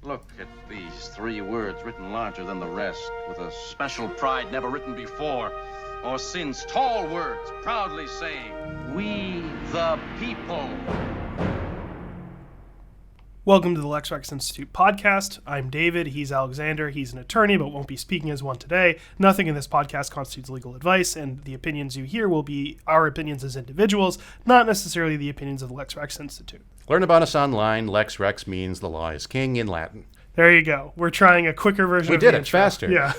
Look at these 3 words written larger than the rest, with a special pride never written before or since. Tall words proudly saying, "We the people." Welcome to the Lex Rex Institute podcast. I'm David. He's Alexander. He's an attorney, but won't be speaking as one today. Nothing in this podcast constitutes legal advice, and the opinions you hear will be our opinions as individuals, not necessarily the opinions of the Lex Rex Institute. Learn about us online. Lex Rex means the law is king in Latin. There you go. We're trying a quicker version of the We did it intro. faster. Yeah.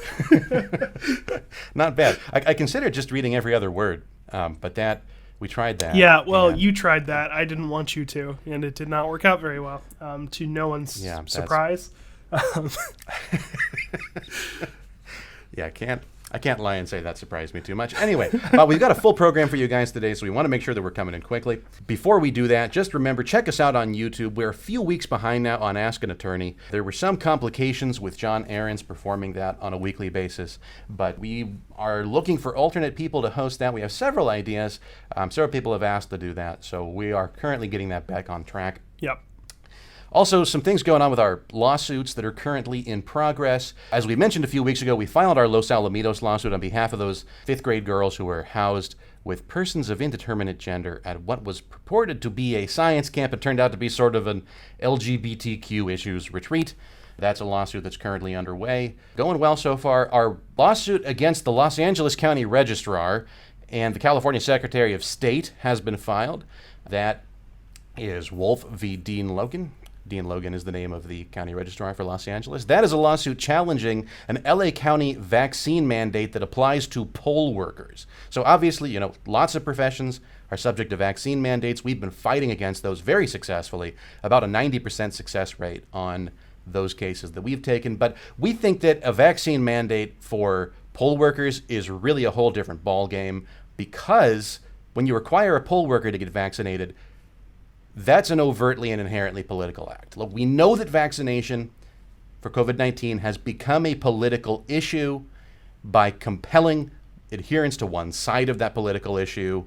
Not bad. I considered just reading every other word, but we tried that. Yeah, well, you tried that. I didn't want you to, and it did not work out very well, to no one's surprise. Yeah, I can't lie and say that surprised me too much. Anyway, we've got a full program for you guys today, so we want to make sure that we're coming in quickly. Before we do that, just remember, check us out on YouTube. We're a few weeks behind now on Ask an Attorney. There were some complications with John Ahrens performing that on a weekly basis, but we are looking for alternate people to host that. We have several ideas. Several people have asked to do that, so we are currently getting that back on track. Yep. Also, some things going on with our lawsuits that are currently in progress. As we mentioned a few weeks ago, we filed our Los Alamitos lawsuit on behalf of those 5th grade girls who were housed with persons of indeterminate gender at what was purported to be a science camp. It turned out to be sort of an LGBTQ issues retreat. That's a lawsuit that's currently underway. Going well so far. Our lawsuit against the Los Angeles County Registrar and the California Secretary of State has been filed. That is Wolf v. Dean Logan. Dean Logan is the name of the county registrar for Los Angeles. That is a lawsuit challenging an LA County vaccine mandate that applies to poll workers. So obviously, lots of professions are subject to vaccine mandates. We've been fighting against those very successfully, about a 90% success rate on those cases that we've taken. But we think that a vaccine mandate for poll workers is really a whole different ballgame, because when you require a poll worker to get vaccinated, that's an overtly and inherently political act. Look, we know that vaccination for COVID-19 has become a political issue by compelling adherence to one side of that political issue.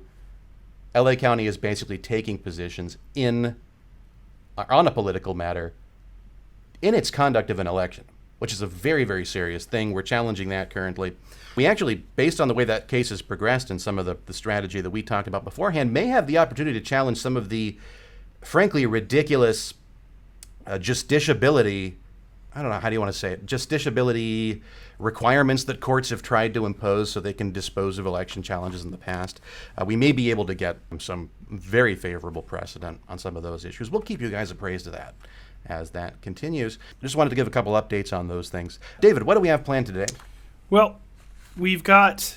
LA County is basically taking positions on a political matter in its conduct of an election, which is a very, very serious thing. We're challenging that currently. We actually, based on the way that case has progressed and some of the strategy that we talked about beforehand, may have the opportunity to challenge some of the frankly ridiculous justiciability, I don't know, how do you want to say it, justiciability requirements that courts have tried to impose so they can dispose of election challenges in the past. We may be able to get some very favorable precedent on some of those issues. We'll keep you guys appraised of that as that continues. Just wanted to give a couple updates on those things. David, what do we have planned today? Well, we've got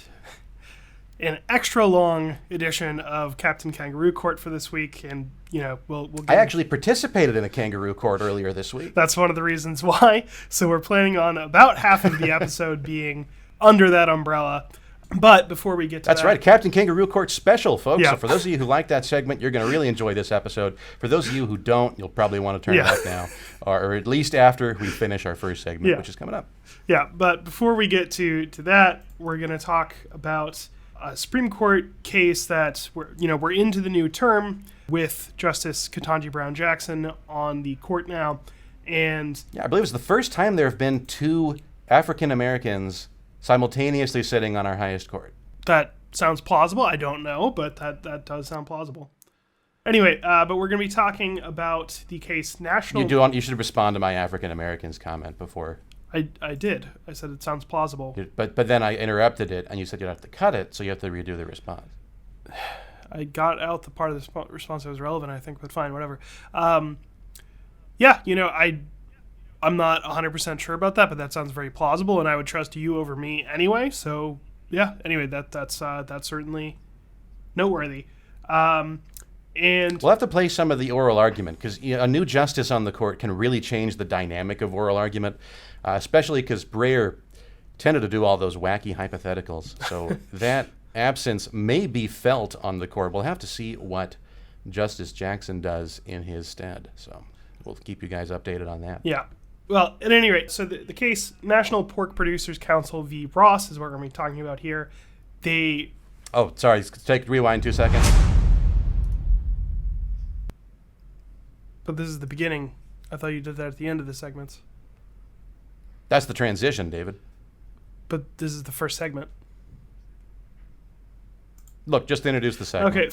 an extra long edition of Captain Kangaroo Court for this week, and we'll I actually participated in a kangaroo court earlier this week. That's one of the reasons why. So we're planning on about half of the episode being under that umbrella. But before we get to That's right, Captain Kangaroo Court special, folks. Yeah. So for those of you who like that segment, you're going to really enjoy this episode. For those of you who don't, you'll probably want to turn it off now, or at least after we finish our first segment, which is coming up. Yeah, but before we get to that, we're going to talk about a Supreme Court case that we're into the new term with Justice Ketanji Brown Jackson on the court now, and I believe it's the first time there have been 2 African Americans simultaneously sitting on our highest court. That sounds plausible. I don't know, but that does sound plausible. Anyway, but we're going to be talking about the case national. You should respond to my African Americans comment before. I did. I said it sounds plausible. But then I interrupted it, and you said you'd have to cut it, so you have to redo the response. I got out the part of the response that was relevant, I think, but fine, whatever. I'm not 100% sure about that, but that sounds very plausible, and I would trust you over me anyway. So, yeah. Anyway, that's certainly noteworthy. And we'll have to play some of the oral argument, because a new justice on the court can really change the dynamic of oral argument, especially because Breyer tended to do all those wacky hypotheticals. So that absence may be felt on the court. We'll have to see what Justice Jackson does in his stead. So we'll keep you guys updated on that. Yeah. Well, at any rate, so the case National Pork Producers Council v. Ross is what we're going to be talking about here. Oh, sorry. Rewind 2 seconds. But this is the beginning. I thought you did that at the end of the segments. That's the transition, David. But this is the first segment. Look, just introduce the segment. Okay.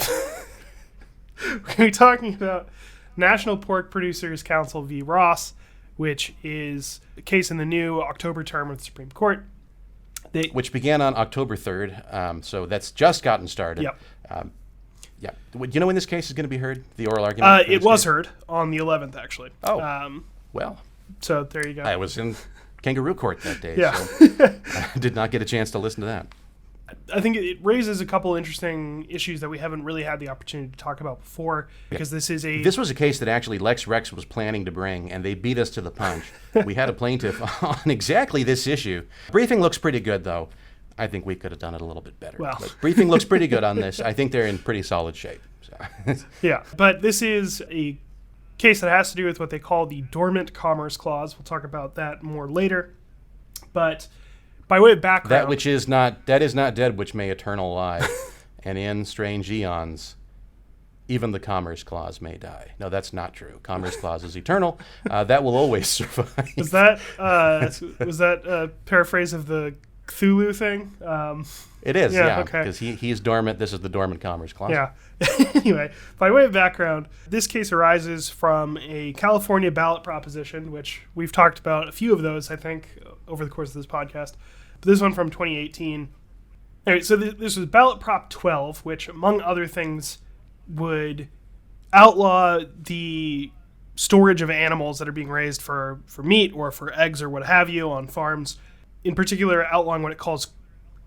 We're going to be talking about National Pork Producers Council v. Ross, which is a case in the new October term of the Supreme Court. Which began on October 3rd, so that's just gotten started. Yep. Yeah. Do you know when this case is going to be heard, the oral argument? It was heard on the 11th, actually. Oh, well. So there you go. I was in Kangaroo Court that day, Yeah. so I did not get a chance to listen to that. I think it raises a couple interesting issues that we haven't really had the opportunity to talk about before, because this was a case that actually Lex Rex was planning to bring, and they beat us to the punch. We had a plaintiff on exactly this issue. Briefing looks pretty good, though. I think we could have done it a little bit better. Well. But briefing looks pretty good on this. I think they're in pretty solid shape. So. Yeah, but this is a case that has to do with what they call the Dormant Commerce Clause. We'll talk about that more later. But by way of background... That is not dead which may eternal lie, and in strange eons, even the Commerce Clause may die. No, that's not true. Commerce Clause is eternal. That will always survive. Was that a paraphrase of the Cthulhu thing? It is, yeah. Okay. Because he's dormant. This is the Dormant Commerce Clause. Yeah. Anyway, by way of background, this case arises from a California ballot proposition, which we've talked about a few of those, I think, over the course of this podcast. But this one from 2018. Anyway, so this was Ballot Prop 12, which, among other things, would outlaw the storage of animals that are being raised for meat or for eggs or what have you on farms, in particular outlawing what it calls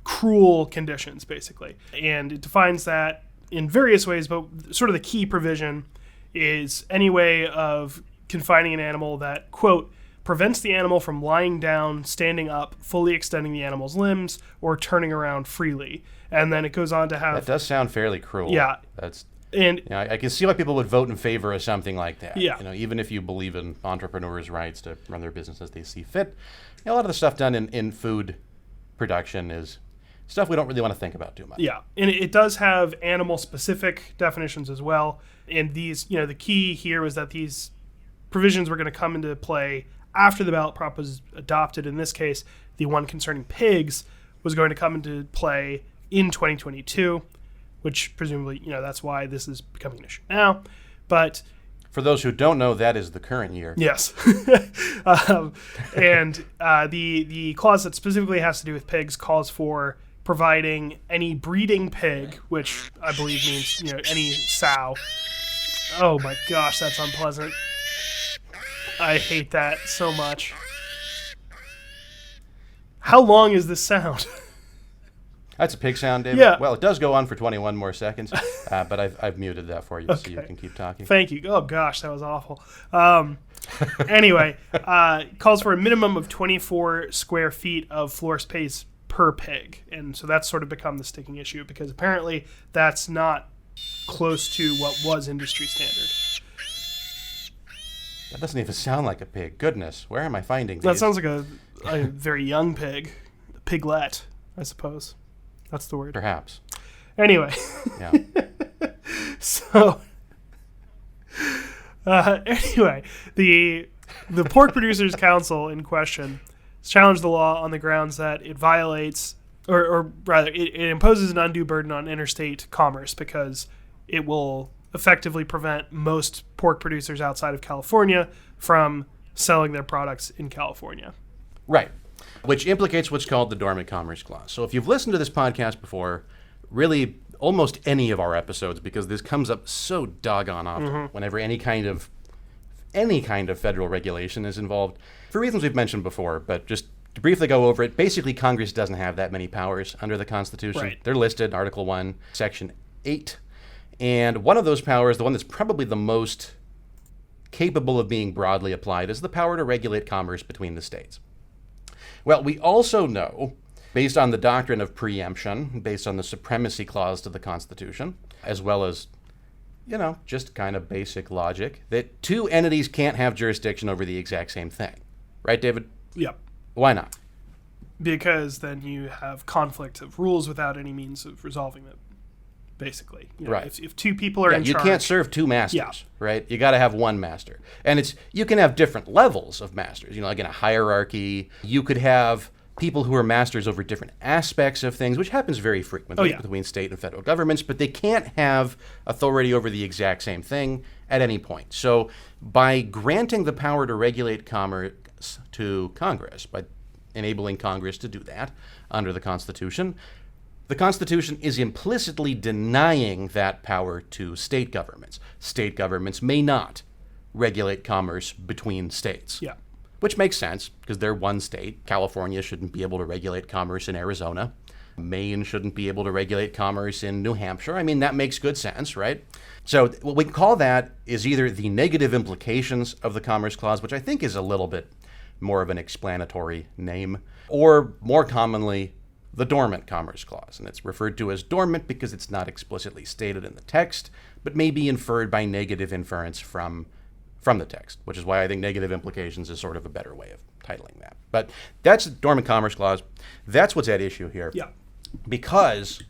cruel conditions, basically. And it defines that in various ways, but sort of the key provision is any way of confining an animal that, quote, prevents the animal from lying down, standing up, fully extending the animal's limbs, or turning around freely. And then it goes on to have... That does sound fairly cruel. Yeah. I can see why people would vote in favor of something like that. Yeah. Even if you believe in entrepreneurs' rights to run their business as they see fit. A lot of the stuff done in food production is stuff we don't really want to think about too much. Yeah, and it does have animal-specific definitions as well. And these, the key here was that these provisions were going to come into play after the ballot prop was adopted. In this case, the one concerning pigs was going to come into play in 2022, which presumably, that's why this is becoming an issue now. But for those who don't know, that is the current year. Yes. And the clause that specifically has to do with pigs calls for providing any breeding pig, which I believe means, any sow. Oh my gosh, that's unpleasant. I hate that so much. How long is this sound? That's a pig sound, David. Yeah. Well, it does go on for 21 more seconds, but I've muted that for you so you can keep talking. Thank you. Oh gosh, that was awful. Anyway, calls for a minimum of 24 square feet of floor space per pig. And so that's sort of become the sticking issue because apparently that's not close to what was industry standard. That doesn't even sound like a pig. Goodness, where am I finding these? That sounds like a very young pig. A piglet, I suppose. That's the word. Perhaps. Anyway. Yeah. So, anyway, the Pork Producers Council in question has challenged the law on the grounds that it violates, or rather, it imposes an undue burden on interstate commerce because it will effectively prevent most pork producers outside of California from selling their products in California. Right. Which implicates what's called the Dormant Commerce Clause. So if you've listened to this podcast before, really almost any of our episodes, because this comes up so doggone often whenever any kind of federal regulation is involved, for reasons we've mentioned before, but just to briefly go over it, basically Congress doesn't have that many powers under the Constitution. Right. They're listed, Article 1, Section 8. And one of those powers, the one that's probably the most capable of being broadly applied, is the power to regulate commerce between the states. Well, we also know, based on the doctrine of preemption, based on the supremacy clause to the Constitution, as well as, just kind of basic logic, that two entities can't have jurisdiction over the exact same thing. Right, David? Yep. Why not? Because then you have conflict of rules without any means of resolving it. basically. Right. If two people are in you charge, can't serve two masters, Yeah. right? You got to have one master. And you can have different levels of masters, like in a hierarchy. You could have people who are masters over different aspects of things, which happens very frequently between state and federal governments, but they can't have authority over the exact same thing at any point. So by granting the power to regulate commerce to Congress, by enabling Congress to do that under the Constitution is implicitly denying that power to state governments. State governments may not regulate commerce between states. Yeah. Which makes sense, because they're one state. California shouldn't be able to regulate commerce in Arizona. Maine shouldn't be able to regulate commerce in New Hampshire. I mean, that makes good sense, right? So what we call that is either the negative implications of the Commerce Clause, which I think is a little bit more of an explanatory name, or more commonly, the Dormant Commerce Clause. And it's referred to as dormant because it's not explicitly stated in the text, but may be inferred by negative inference from the text, which is why I think negative implications is sort of a better way of titling that. But that's the Dormant Commerce Clause. That's what's at issue here. Yeah. Because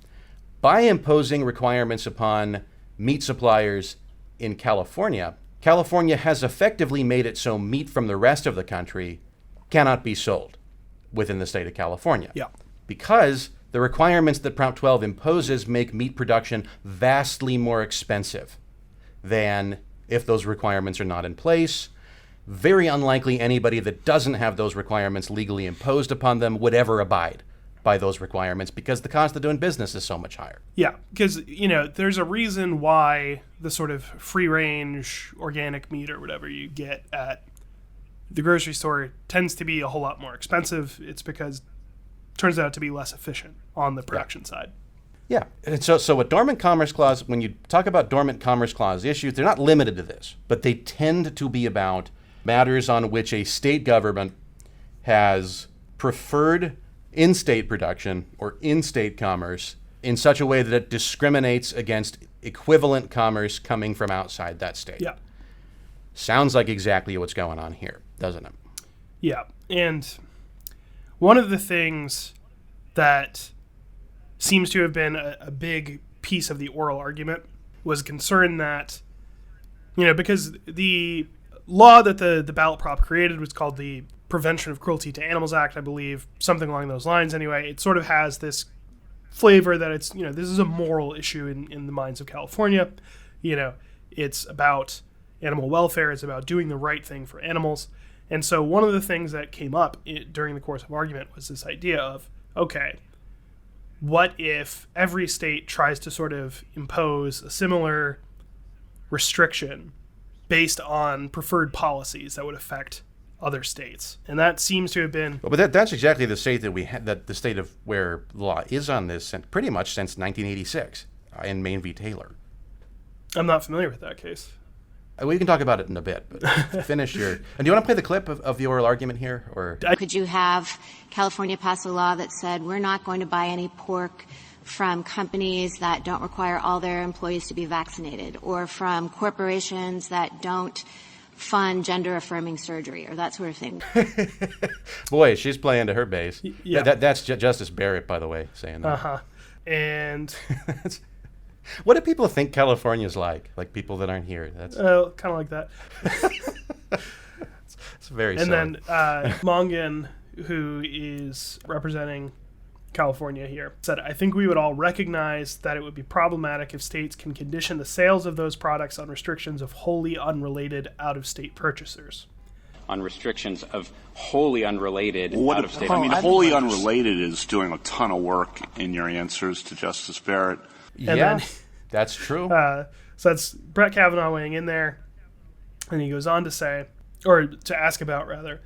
by imposing requirements upon meat suppliers in California, California has effectively made it so meat from the rest of the country cannot be sold within the state of California. Yeah. Because the requirements that Prop 12 imposes make meat production vastly more expensive than if those requirements are not in place. Very unlikely anybody that doesn't have those requirements legally imposed upon them would ever abide by those requirements because the cost of doing business is so much higher. Yeah, because, there's a reason why the sort of free-range organic meat or whatever you get at the grocery store tends to be a whole lot more expensive. It's because it turns out to be less efficient on the production side. Yeah, and so with Dormant Commerce Clause, when you talk about Dormant Commerce Clause issues, they're not limited to this, but they tend to be about matters on which a state government has preferred in-state production or in-state commerce in such a way that it discriminates against equivalent commerce coming from outside that state. Yeah. Sounds like exactly what's going on here, doesn't it? Yeah, and one of the things that seems to have been a big piece of the oral argument was concern that, because the law that the ballot prop created was called the Prevention of Cruelty to Animals Act, I believe, something along those lines anyway. It sort of has this flavor that it's, this is a moral issue in the minds of California. It's about animal welfare. It's about doing the right thing for animals. And so one of the things that came up during the course of argument was this idea of, okay, what if every state tries to sort of impose a similar restriction based on preferred policies that would affect other states? And that seems to have been... But that's exactly the state that we had, that the state of where the law is on this pretty much since 1986 in Maine v. Taylor. I'm not familiar with that case. We can talk about it in a bit, but finish your... And do you want to play the clip of the oral argument here? Or could you have California pass a law that said we're not going to buy any pork from companies that don't require all their employees to be vaccinated, or from corporations that don't fund gender-affirming surgery, or that sort of thing? Boy, she's playing to her base. Yeah. That's Justice Barrett, by the way, saying that. Uh-huh. And... What do people think California's like? Like people that aren't here? That's kind of like that. it's very And silly. then Mongan, who is representing California here, said, I think we would all recognize that it would be problematic if states can condition the sales of those products on restrictions of wholly unrelated out-of-state purchasers. On restrictions of wholly unrelated out-of-state. Wholly unrelated is doing a ton of work in your answers to Justice Barrett. And then, that's true. So that's Brett Kavanaugh weighing in there. And he goes on to say, or to ask about, rather.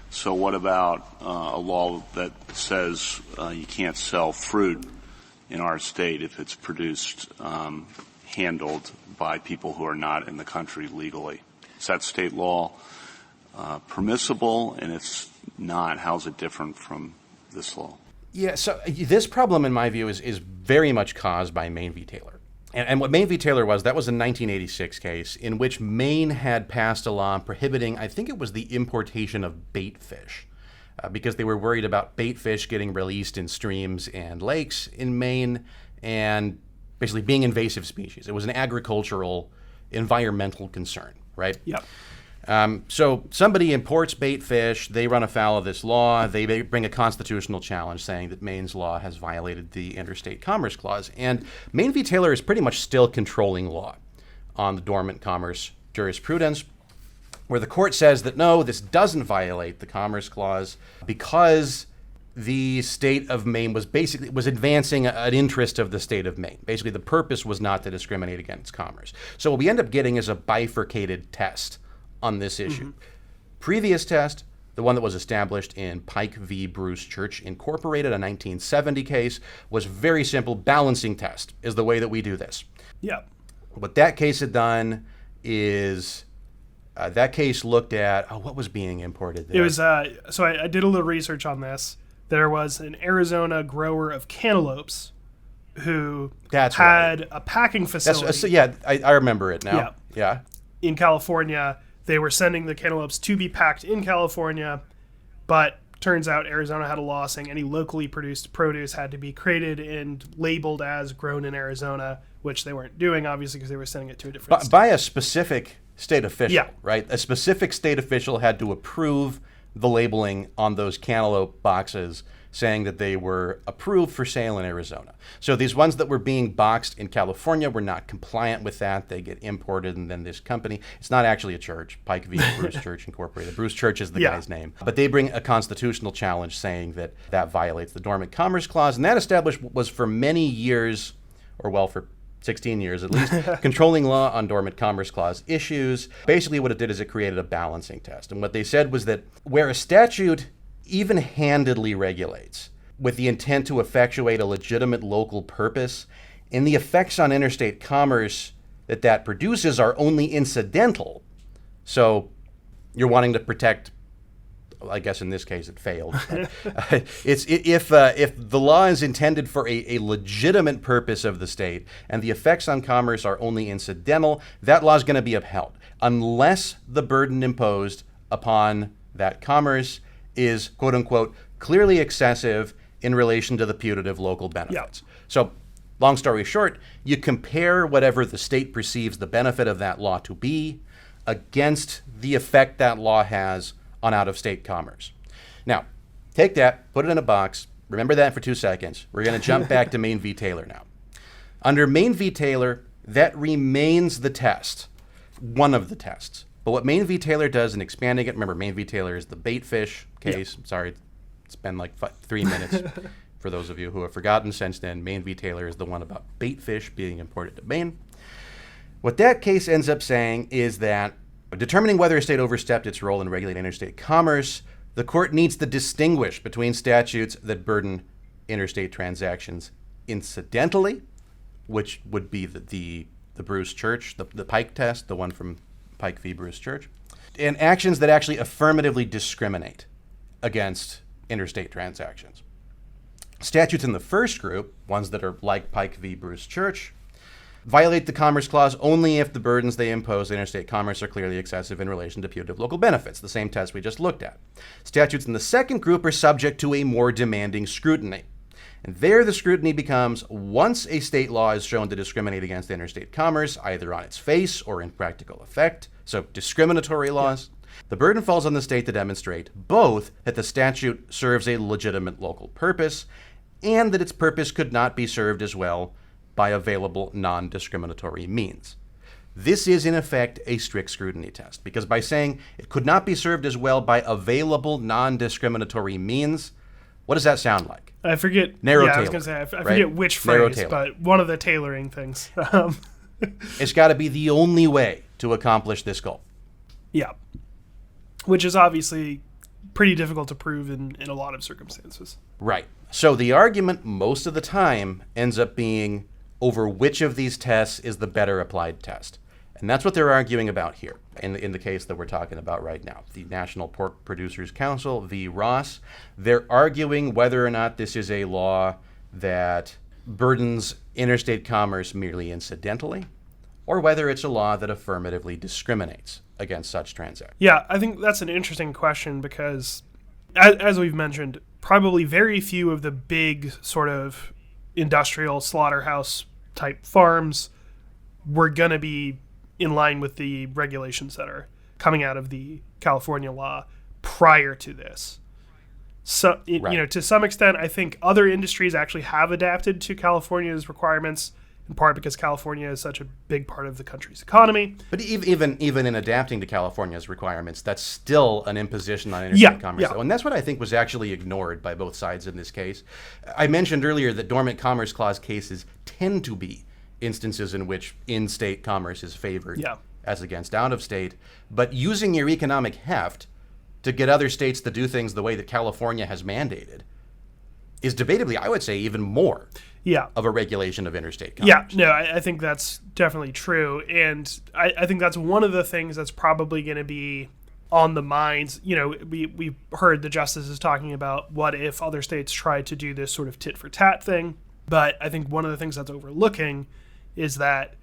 So what about a law that says you can't sell fruit in our state if it's produced, handled by people who are not in the country legally? Is that state law permissible? And it's not, how's it different from this law? Yeah, so this problem, in my view, is very much caused by Maine v. Taylor. And what Maine v. Taylor was a 1986 case in which Maine had passed a law prohibiting, I think it was the importation of bait fish, because they were worried about bait fish getting released in streams and lakes in Maine, and basically being invasive species. It was an agricultural, environmental concern, right? Yep. So somebody imports bait fish, they run afoul of this law, they bring a constitutional challenge saying that Maine's law has violated the Interstate Commerce Clause. And Maine v. Taylor is pretty much still controlling law on the dormant commerce jurisprudence, where the court says that no, this doesn't violate the Commerce Clause because the state of Maine was advancing an interest of the state of Maine. Basically, the purpose was not to discriminate against commerce. So what we end up getting is a bifurcated test on this issue. Previous test, the one that was established in Pike v. Bruce Church Incorporated, a 1970 case, was very simple. Balancing test is the way that we do this. Yeah. What that case had done is that case looked at, what was being imported there? It was, so I did a little research on this. There was an Arizona grower of cantaloupes who had a packing facility. I remember it now. Yeah. In California. They were sending the cantaloupes to be packed in California, but turns out Arizona had a law saying any locally produced produce had to be created and labeled as grown in Arizona, which they weren't doing, obviously, because they were sending it to a different state. By a specific state official, yeah. Right? A specific state official had to approve the labeling on those cantaloupe boxes saying that they were approved for sale in Arizona. So these ones that were being boxed in California were not compliant with that. They get imported, and then this company, it's not actually a church, Pike v. Bruce Church Incorporated. Bruce Church is the guy's name. But they bring a constitutional challenge saying that that violates the Dormant Commerce Clause, and that established was for many years, for 16 years at least, controlling law on Dormant Commerce Clause issues. Basically what it did is it created a balancing test. And what they said was that where a statute even-handedly regulates with the intent to effectuate a legitimate local purpose, and the effects on interstate commerce that produces are only incidental. So you're wanting to protect, I guess in this case it failed. If the law is intended for a legitimate purpose of the state and the effects on commerce are only incidental, that law is going to be upheld unless the burden imposed upon that commerce is, quote unquote, clearly excessive in relation to the putative local benefits. Yeah. So, long story short, you compare whatever the state perceives the benefit of that law to be against the effect that law has on out-of-state commerce. Now, take that, put it in a box, remember that for 2 seconds. We're going to jump back to Maine v. Taylor now. Under Maine v. Taylor, that remains the test, one of the tests. But what Maine v. Taylor does in expanding it, remember Maine v. Taylor is the bait fish case. Yep. Sorry, it's been like 3 minutes for those of you who have forgotten since then. Maine v. Taylor is the one about bait fish being imported to Maine. What that case ends up saying is that determining whether a state overstepped its role in regulating interstate commerce, the court needs to distinguish between statutes that burden interstate transactions incidentally, which would be the Bruce Church, the Pike test, the one from Pike v. Bruce Church, and actions that actually affirmatively discriminate against interstate transactions. Statutes in the first group, ones that are like Pike v. Bruce Church, violate the Commerce Clause only if the burdens they impose on interstate commerce are clearly excessive in relation to putative local benefits, the same test we just looked at. Statutes in the second group are subject to a more demanding scrutiny. And there the scrutiny becomes once a state law is shown to discriminate against interstate commerce, either on its face or in practical effect, so discriminatory laws, the burden falls on the state to demonstrate both that the statute serves a legitimate local purpose and that its purpose could not be served as well by available non-discriminatory means. This is, in effect, a strict scrutiny test, because by saying it could not be served as well by available non-discriminatory means, what does that sound like? I forget. Narrow I tailor, was going to say, I right? forget which phrase, but one of the tailoring things. It's got to be the only way to accomplish this goal. Yeah. Which is obviously pretty difficult to prove in a lot of circumstances. Right. So the argument most of the time ends up being over which of these tests is the better applied test. And that's what they're arguing about here in the case that we're talking about right now. The National Pork Producers Council v. Ross, they're arguing whether or not this is a law that burdens interstate commerce merely incidentally, or whether it's a law that affirmatively discriminates against such transactions. Yeah, I think that's an interesting question because, as we've mentioned, probably very few of the big sort of industrial slaughterhouse type farms were going to be in line with the regulations that are coming out of the California law prior to this. So, to some extent, I think other industries actually have adapted to California's requirements, in part because California is such a big part of the country's economy. But even in adapting to California's requirements, that's still an imposition on interstate commerce. And that's what I think was actually ignored by both sides in this case. I mentioned earlier that Dormant Commerce Clause cases tend to be instances in which in-state commerce is favored as against out-of-state. But using your economic heft to get other states to do things the way that California has mandated is debatably, I would say, even more of a regulation of interstate commerce. I think that's definitely true. And I think that's one of the things that's probably going to be on the minds. We heard the justices talking about what if other states tried to do this sort of tit-for-tat thing. But I think one of the things that's overlooking is that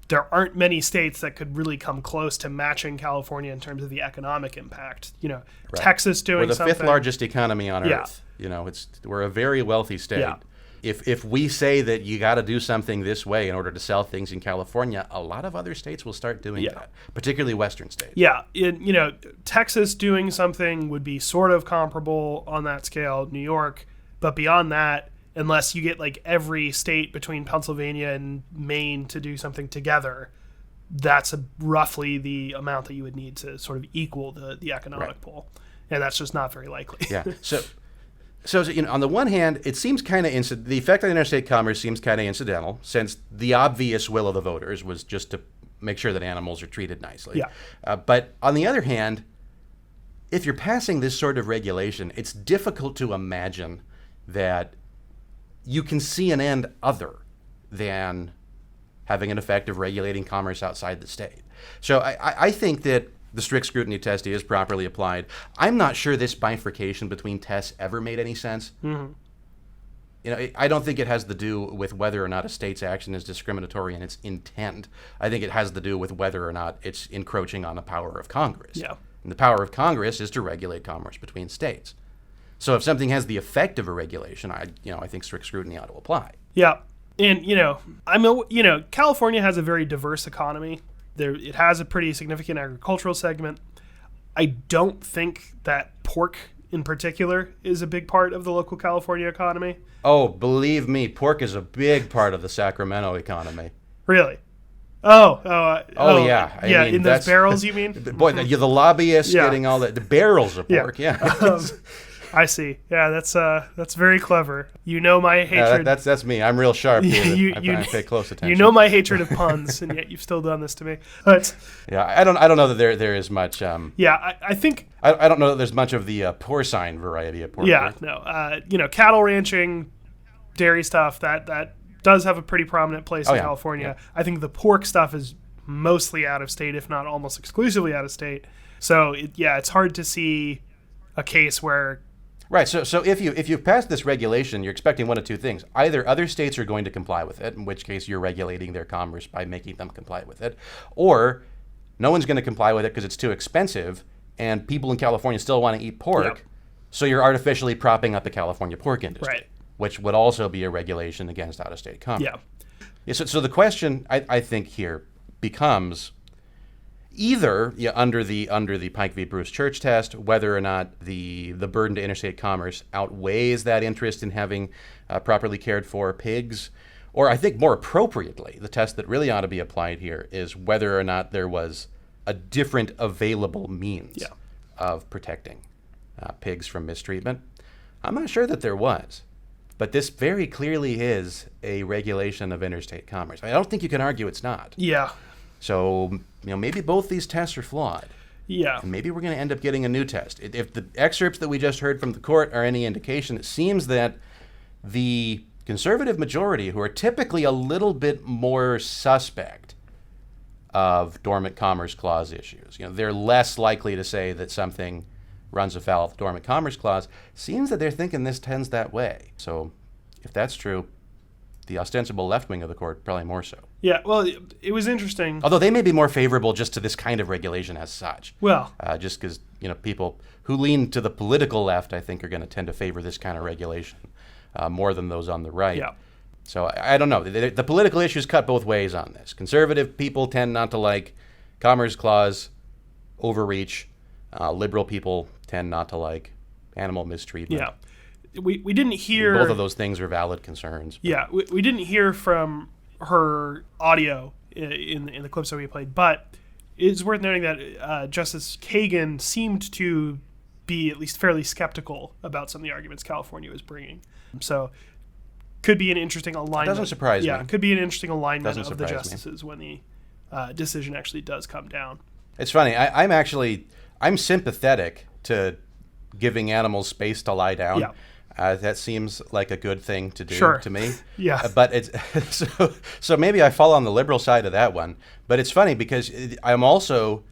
there aren't many states that could really come close to matching California in terms of the economic impact. Texas doing something. We're the fifth largest economy on Earth. We're a very wealthy state. Yeah. If we say that you got to do something this way in order to sell things in California, a lot of other states will start doing that, particularly Western states. Yeah, Texas doing something would be sort of comparable on that scale, New York, but beyond that, unless you get like every state between Pennsylvania and Maine to do something together, that's roughly the amount that you would need to sort of equal the economic pool. And that's just not very likely. Yeah. So on the one hand, it seems kind of the effect on interstate commerce seems kind of incidental, since the obvious will of the voters was just to make sure that animals are treated nicely. Yeah. But on the other hand, if you're passing this sort of regulation, it's difficult to imagine that you can see an end other than having an effect of regulating commerce outside the state. So I think that the strict scrutiny test is properly applied. I'm not sure this bifurcation between tests ever made any sense. Mm-hmm. I don't think it has to do with whether or not a state's action is discriminatory in its intent. I think it has to do with whether or not it's encroaching on the power of Congress. Yeah. And the power of Congress is to regulate commerce between states. So if something has the effect of a regulation, I think strict scrutiny ought to apply. Yeah. And, California has a very diverse economy. It has a pretty significant agricultural segment. I don't think that pork in particular is a big part of the local California economy. Oh, believe me, pork is a big part of the Sacramento economy. Really? Yeah. In those barrels, you mean? Boy, the lobbyists getting all the barrels of pork. I see. Yeah, that's very clever. My hatred. That's me. I'm real sharp here. I pay close attention. You know my hatred of puns, and yet you've still done this to me. But I don't know that there is much. I think I don't know that there's much of the porcine variety of pork. Yeah, no. Cattle ranching, dairy stuff that does have a pretty prominent place in California. Yeah. I think the pork stuff is mostly out of state, if not almost exclusively out of state. So it's hard to see a case where. Right. So if you've passed this regulation, you're expecting one of two things. Either other states are going to comply with it, in which case you're regulating their commerce by making them comply with it, or no one's going to comply with it because it's too expensive, and people in California still want to eat pork, so you're artificially propping up the California pork industry, which would also be a regulation against out-of-state commerce. Yeah. So the question, I think, here becomes either under the Pike v. Bruce Church test, whether or not the burden to interstate commerce outweighs that interest in having properly cared for pigs, or I think more appropriately, the test that really ought to be applied here is whether or not there was a different available means of protecting pigs from mistreatment. I'm not sure that there was, but this very clearly is a regulation of interstate commerce. I don't think you can argue it's not. Yeah. So, maybe both these tests are flawed. Yeah. And maybe we're going to end up getting a new test. If the excerpts that we just heard from the court are any indication, it seems that the conservative majority, who are typically a little bit more suspect of Dormant Commerce Clause issues, they're less likely to say that something runs afoul of the Dormant Commerce Clause, seems that they're thinking this tends that way. So, if that's true, the ostensible left wing of the court probably more so. Yeah, well, it was interesting. Although they may be more favorable just to this kind of regulation as such. Well, just because people who lean to the political left, I think, are going to tend to favor this kind of regulation more than those on the right. Yeah. So I don't know. The political issues cut both ways on this. Conservative people tend not to like Commerce Clause overreach. Liberal people tend not to like animal mistreatment. Yeah. We didn't hear... Both of those things are valid concerns. Yeah, we didn't hear from her audio in the clips that we played, but it's worth noting that Justice Kagan seemed to be at least fairly skeptical about some of the arguments California was bringing. So could be an interesting alignment. That doesn't surprise me. Yeah, could be an interesting alignment of the surprise me. justices when the decision actually does come down. It's funny. I'm sympathetic to giving animals space to lie down. Yeah. That seems like a good thing to do to me. Yeah. But it's so maybe I fall on the liberal side of that one. But it's funny because I'm also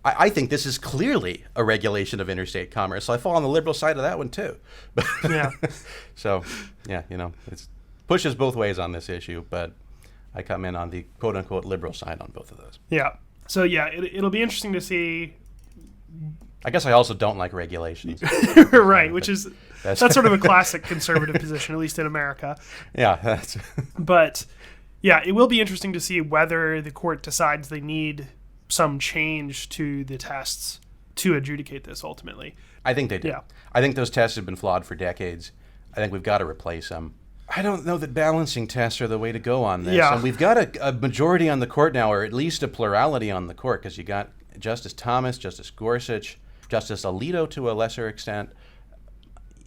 I think this is clearly a regulation of interstate commerce. So I fall on the liberal side of that one too. Yeah. So yeah, it pushes both ways on this issue, but I come in on the quote unquote liberal side on both of those. Yeah. So yeah, it'll be interesting to see. I guess I also don't like regulations. Right, which is that's sort of a classic conservative position, at least in America. Yeah. But yeah, it will be interesting to see whether the court decides they need some change to the tests to adjudicate this ultimately. I think they do. Yeah. I think those tests have been flawed for decades. I think we've got to replace them. I don't know that balancing tests are the way to go on this. Yeah. And we've got a majority on the court now, or at least a plurality on the court, because you got Justice Thomas, Justice Gorsuch, Justice Alito to a lesser extent.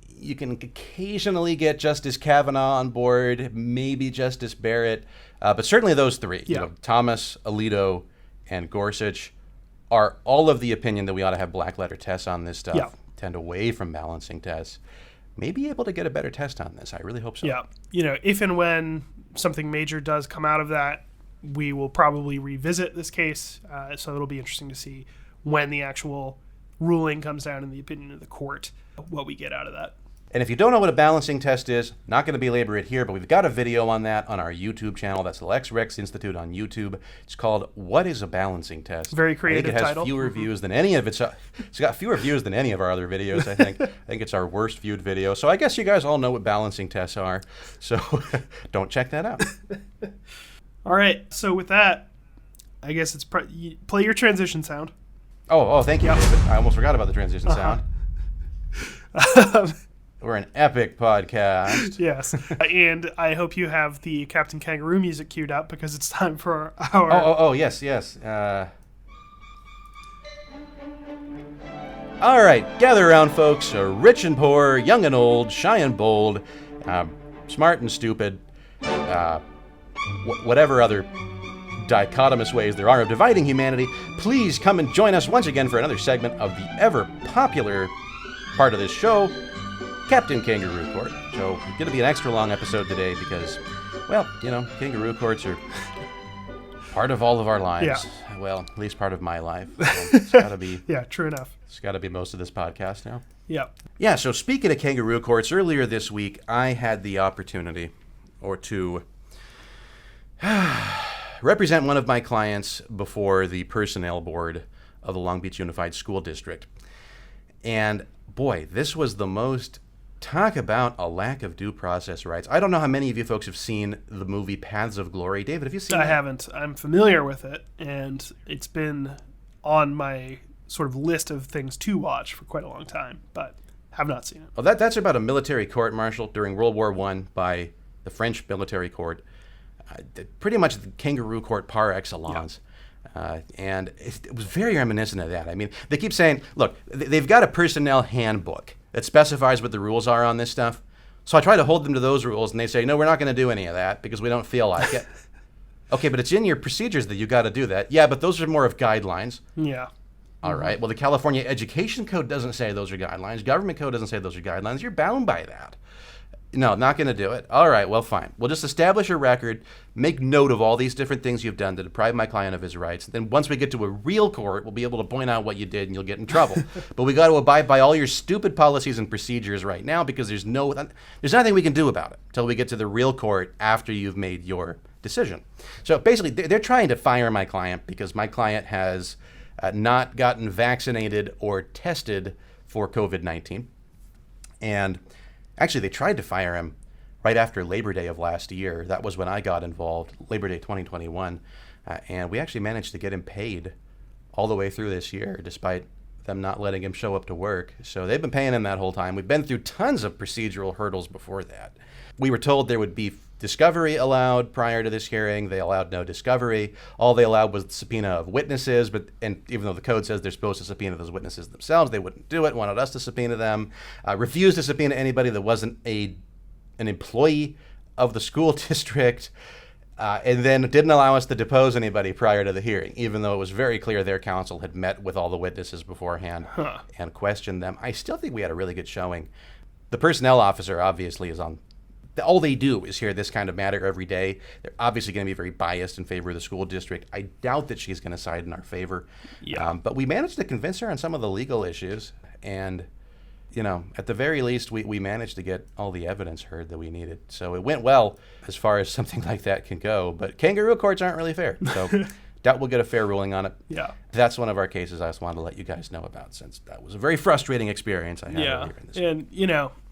You can occasionally get Justice Kavanaugh on board, maybe Justice Barrett, but certainly those three, Yeah. Thomas, Alito, and Gorsuch, are all of the opinion that we ought to have black letter tests on this stuff. Yeah. Tend away from balancing tests. May be able to get a better test on this. I really hope so. Yeah. If and when something major does come out of that, we will probably revisit this case. So it'll be interesting to see when the actual ruling comes down in the opinion of the court, what we get out of that. And if you don't know what a balancing test is, not going to belabor it here, but we've got a video on that on our YouTube channel. That's the Lex Rex Institute on YouTube. It's called "What is a Balancing Test?" Very creative I think it has title. fewer views than any of its. It's got fewer views than any of our other videos. I think. I think it's our worst viewed video. So I guess you guys all know what balancing tests are. So don't check that out. All right. So with that, I guess it's play your transition sound. Oh, thank you, David. I almost forgot about the transition sound. We're an epic podcast. Yes. And I hope you have the Captain Kangaroo music queued up because it's time for our... Oh, yes. All right, gather around, folks. Rich and poor, young and old, shy and bold, smart and stupid, whatever other dichotomous ways there are of dividing humanity. Please come and join us once again for another segment of the ever-popular part of this show, Captain Kangaroo Court. So it's going to be an extra long episode today because, well, kangaroo courts are part of all of our lives. Yeah. Well, at least part of my life. So it's got to be. Yeah, true enough. It's got to be most of this podcast now. Yeah. Yeah, so speaking of kangaroo courts, earlier this week, I had the opportunity to represent one of my clients before the personnel board of the Long Beach Unified School District. And boy, this was the most... Talk about a lack of due process rights. I don't know how many of you folks have seen the movie Paths of Glory. David, have you seen it? I haven't. I'm familiar with it, and it's been on my sort of list of things to watch for quite a long time, but have not seen it. Well, that's about a military court-martial during World War I by the French military court. Pretty much the kangaroo court par excellence. Yeah. And it was very reminiscent of that. I mean, they keep saying, look, they've got a personnel handbook that specifies what the rules are on this stuff. So I try to hold them to those rules, and they say, no, we're not going to do any of that because we don't feel like it. Okay, but it's in your procedures that you got to do that. Yeah, but those are more of guidelines. Yeah. All right. Well, the California Education Code doesn't say those are guidelines. Government Code doesn't say those are guidelines. You're bound by that. No, not going to do it. All right, well, fine. We'll just establish a record, make note of all these different things you've done to deprive my client of his rights. Then once we get to a real court, we'll be able to point out what you did and you'll get in trouble. But we got to abide by all your stupid policies and procedures right now because there's nothing we can do about it until we get to the real court after you've made your decision. So basically, they're trying to fire my client because my client has not gotten vaccinated or tested for COVID-19. And actually, they tried to fire him right after Labor Day of last year. That was when I got involved, Labor Day 2021. And we actually managed to get him paid all the way through this year, despite them not letting him show up to work. So they've been paying him that whole time. We've been through tons of procedural hurdles before that. We were told there would be discovery allowed prior to this hearing. They allowed no discovery. All they allowed was the subpoena of witnesses, and even though the code says they're supposed to subpoena those witnesses themselves, they wouldn't do it, wanted us to subpoena them, refused to subpoena anybody that wasn't an employee of the school district, and then didn't allow us to depose anybody prior to the hearing, even though it was very clear their counsel had met with all the witnesses beforehand and questioned them. I still think we had a really good showing. The personnel officer obviously is on. All they do is hear this kind of matter every day. They're obviously going to be very biased in favor of the school district. I doubt that she's going to side in our favor. Yeah. But we managed to convince her on some of the legal issues. And, at the very least, we managed to get all the evidence heard that we needed. So it went well as far as something like that can go. But kangaroo courts aren't really fair. So doubt we'll get a fair ruling on it. Yeah. That's one of our cases I just wanted to let you guys know about, since that was a very frustrating experience I had earlier in this. And,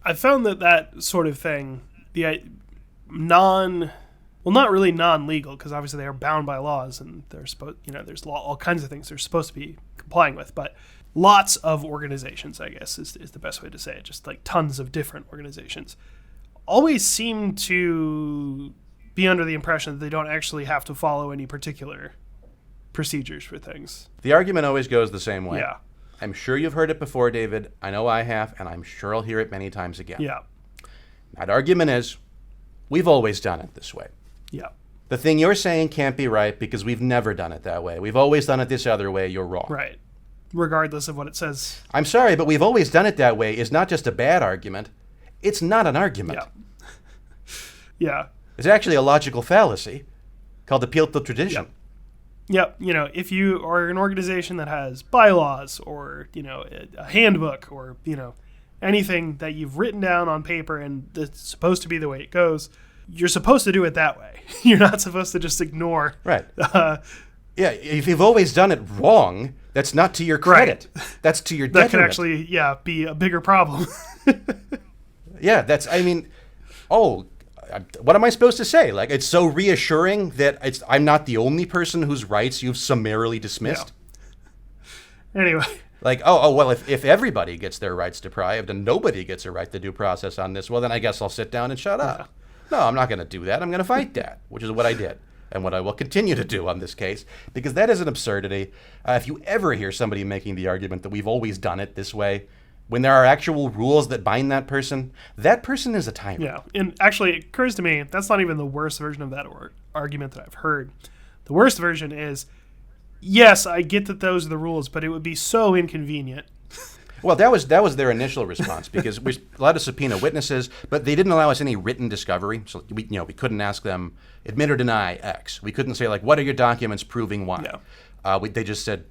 I found that sort of thing, not really non-legal, because obviously they are bound by laws and they're supposed, there's all kinds of things they're supposed to be complying with, but lots of organizations, I guess, is the best way to say it, just like tons of different organizations, always seem to be under the impression that they don't actually have to follow any particular procedures for things. The argument always goes the same way. Yeah. I'm sure you've heard it before, David. I know I have, and I'm sure I'll hear it many times again. Yeah. That argument is, we've always done it this way. Yeah. The thing you're saying can't be right because we've never done it that way. We've always done it this other way. You're wrong. Right. Regardless of what it says. I'm sorry, but we've always done it that way is not just a bad argument. It's not an argument. Yeah. Yeah. It's actually a logical fallacy called appeal to tradition. Yep. If you are an organization that has bylaws or, a handbook or, anything that you've written down on paper and that's supposed to be the way it goes, you're supposed to do it that way. You're not supposed to just ignore. Right. Yeah, if you've always done it wram, that's not to your credit. Right. That's to your detriment. That could actually, be a bigger problem. Yeah, what am I supposed to say? Like, it's so reassuring that I'm not the only person whose rights you've summarily dismissed. Yeah. Anyway. Like, well, if everybody gets their rights deprived and nobody gets a right to due process on this, well, then I guess I'll sit down and shut up. No, I'm not going to do that. I'm going to fight that, which is what I did and what I will continue to do on this case, because that is an absurdity. If you ever hear somebody making the argument that we've always done it this way, when there are actual rules that bind that person is a tyrant. Yeah, and actually it occurs to me, that's not even the worst version of that argument that I've heard. The worst version is, yes, I get that those are the rules, but it would be so inconvenient. Well, that was their initial response, because we're allowed to subpoena witnesses, but they didn't allow us any written discovery. So we couldn't ask them admit or deny X. We couldn't say, like, what are your documents proving Y? Yeah. They just said,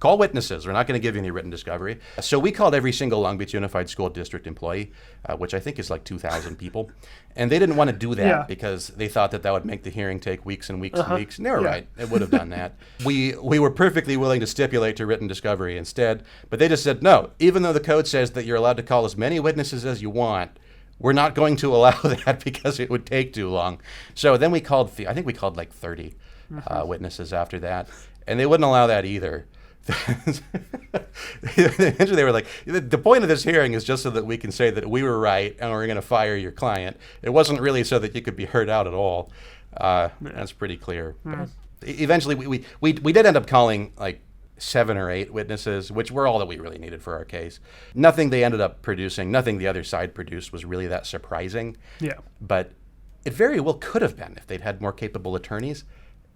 call witnesses. We're not going to give you any written discovery. So we called every single Long Beach Unified School District employee, which I think is like 2,000 people. And they didn't want to do that because they thought that would make the hearing take weeks and weeks and weeks. And they were right. It would have done that. We were perfectly willing to stipulate to written discovery instead. But they just said, no, even though the code says that you're allowed to call as many witnesses as you want, we're not going to allow that because it would take too long. So then we called, I think we called like 30 witnesses after that. And they wouldn't allow that either. Eventually they were like, the point of this hearing is just so that we can say that we were right and we're going to fire your client. It wasn't really so that you could be heard out at all. That's pretty clear. But eventually we did end up calling like 7 or 8 witnesses, which were all that we really needed for our case. Nothing they ended up producing, nothing the other side produced was really that surprising. Yeah. But it very well could have been if they'd had more capable attorneys.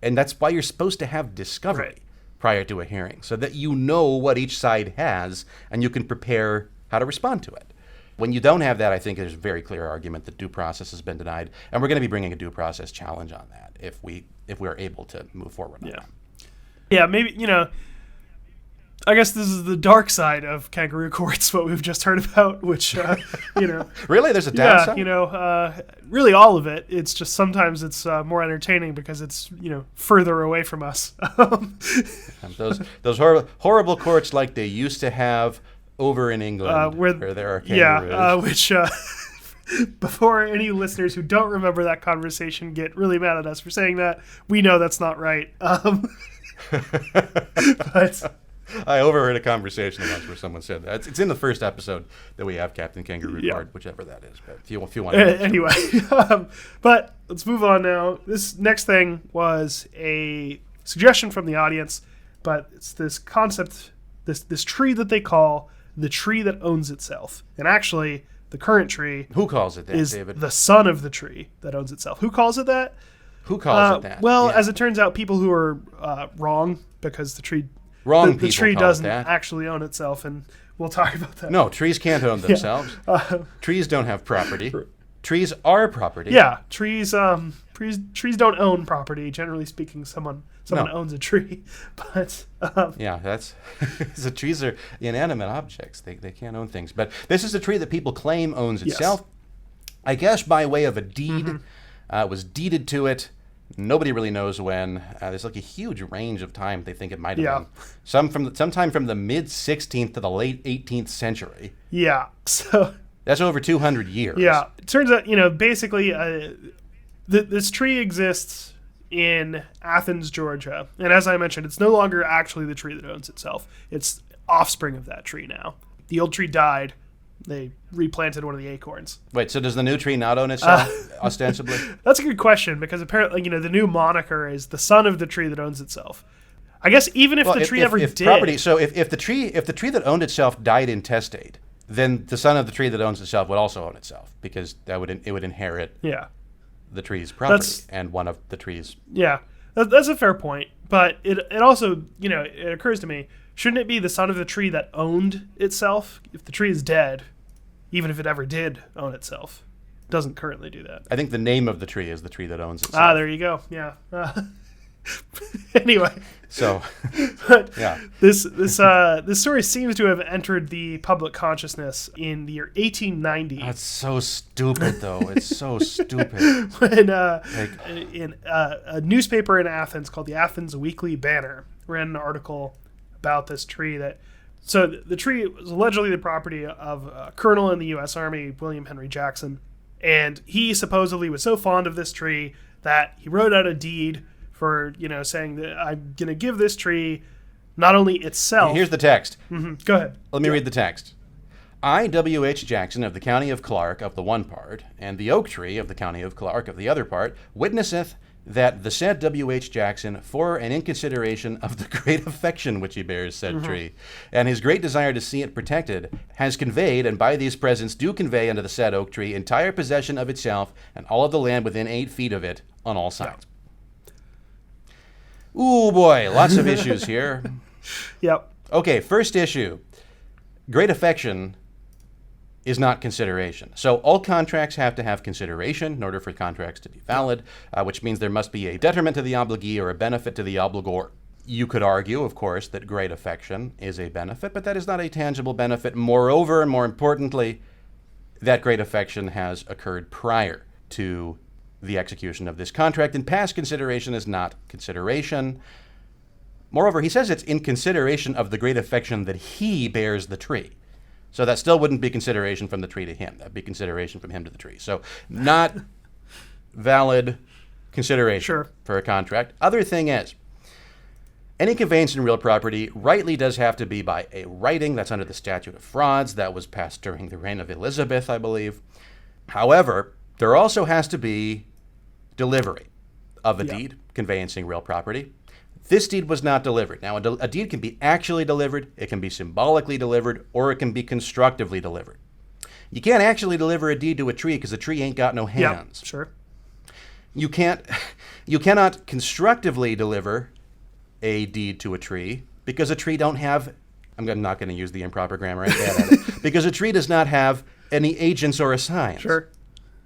And that's why you're supposed to have discovery prior to a hearing, so that you know what each side has and you can prepare how to respond to it. When you don't have that, I think there's a very clear argument that due process has been denied, and we're going to be bringing a due process challenge on that if we're able to move forward on that. Yeah, maybe, I guess this is the dark side of kangaroo courts, what we've just heard about, which, Really? There's a downside? Really all of it. It's just sometimes it's more entertaining because it's, further away from us. Those horrible courts like they used to have over in England where there are kangaroos. Which Before any listeners who don't remember that conversation get really mad at us for saying that, we know that's not right. But I overheard a conversation once where someone said that. It's in the first episode that we have Captain Kangaroo Court, whichever that is. But if you want to anyway, but let's move on now. This next thing was a suggestion from the audience, but it's this concept, this tree that they call the tree that owns itself. And actually, the current tree Who calls it that, is David? the son of the tree that owns itself. Who calls it that? Who calls it that? Well, Yeah. as it turns out, people who are wrong, because the tree Wrong the people tree call doesn't it that. actually own itself, and we'll talk about that. No, trees can't own themselves. Trees don't have property. Trees are property. Yeah, trees don't own property. Generally speaking, someone owns a tree, but Yeah, that's the trees are inanimate objects. They can't own things. But this is a tree that people claim owns itself. I guess by way of a deed. It was deeded to it. Nobody really knows when. There's like a huge range of time they think it might have been. Sometime from the mid 16th to the late 18th century. Yeah, so That's over 200 years. yeah, it turns out basically this tree exists in Athens, Georgia, and as I mentioned, it's no longer actually the tree that owns itself. It's offspring of that tree now. The old tree died. They replanted one of the acorns. Wait, so does the new tree not own itself, ostensibly? That's a good question, because apparently, the new moniker is the son of the tree that owns itself. I guess even if the tree ever did. Property, so if the tree that owned itself died intestate, then the son of the tree that owns itself would also own itself, because it would inherit the tree's property and one of the trees. Yeah, that's a fair point. But it also, it occurs to me, shouldn't it be the son of the tree that owned itself? If the tree is dead, even if it ever did own itself, it doesn't currently do that. I think the name of the tree is the tree that owns itself. There you go. Yeah. Anyway. So, but yeah. This story seems to have entered the public consciousness in the year 1890. That's so stupid, though. It's so stupid. When in a newspaper in Athens called the Athens Weekly Banner ran an article about this tree so the tree was allegedly the property of a colonel in the U.S. Army, William Henry Jackson, and he supposedly was so fond of this tree that he wrote out a deed for, saying that I'm going to give this tree not only itself. Here's the text. Go ahead. Let me read the text. I, W.H. Jackson of the county of Clark of the one part, and the oak tree of the county of Clark of the other part, witnesseth that the said W.H. Jackson, for and in consideration of the great affection which he bears said tree, and his great desire to see it protected, has conveyed, and by these presents do convey unto the said oak tree, entire possession of itself, and all of the land within 8 feet of it, on all sides. Ooh, boy, lots of issues here. Yep. Okay, first issue. Great affection is not consideration. So all contracts have to have consideration in order for contracts to be valid, which means there must be a detriment to the obligee or a benefit to the obligor. You could argue, of course, that great affection is a benefit, but that is not a tangible benefit. Moreover, and more importantly, that great affection has occurred prior to the execution of this contract, and past consideration is not consideration. Moreover, he says it's in consideration of the great affection that he bears the tree. So that still wouldn't be consideration from the tree to him. That'd be consideration from him to the tree. So not valid consideration for a contract. Other thing is, any conveyance in real property rightly does have to be by a writing. That's under the statute of frauds. That was passed during the reign of Elizabeth, I believe. However, there also has to be delivery of a deed conveyancing real property. This deed was not delivered. Now, a deed can be actually delivered, it can be symbolically delivered, or it can be constructively delivered. You can't actually deliver a deed to a tree because the tree ain't got no hands. Yeah, sure. You cannot constructively deliver a deed to a tree because a tree don't have, I'm not going to use the improper grammar, I'm bad at it, because a tree does not have any agents or assigns. Sure.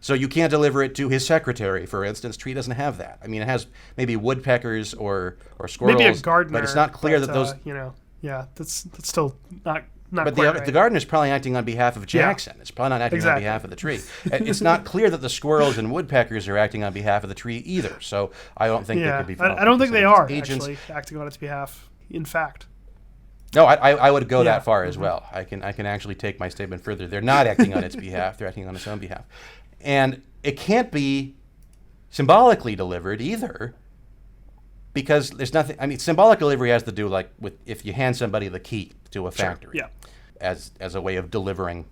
So you can't deliver it to his secretary, for instance. Tree doesn't have that. I mean, it has maybe woodpeckers or squirrels. Maybe a gardener. But it's not clear that those... that's still not But quite right. the gardener's probably acting on behalf of Jackson. It's probably not acting on behalf of the tree. It's not clear that the squirrels and woodpeckers are acting on behalf of the tree either. So I don't think they could be... I don't think they are actually acting on its behalf, in fact. No, I would go that far as well. I can actually take my statement further. They're not acting on its behalf. They're acting on its own behalf. And it can't be symbolically delivered either, because there's nothing. I mean, symbolic delivery has to do like with if you hand somebody the key to a factory as a way of delivering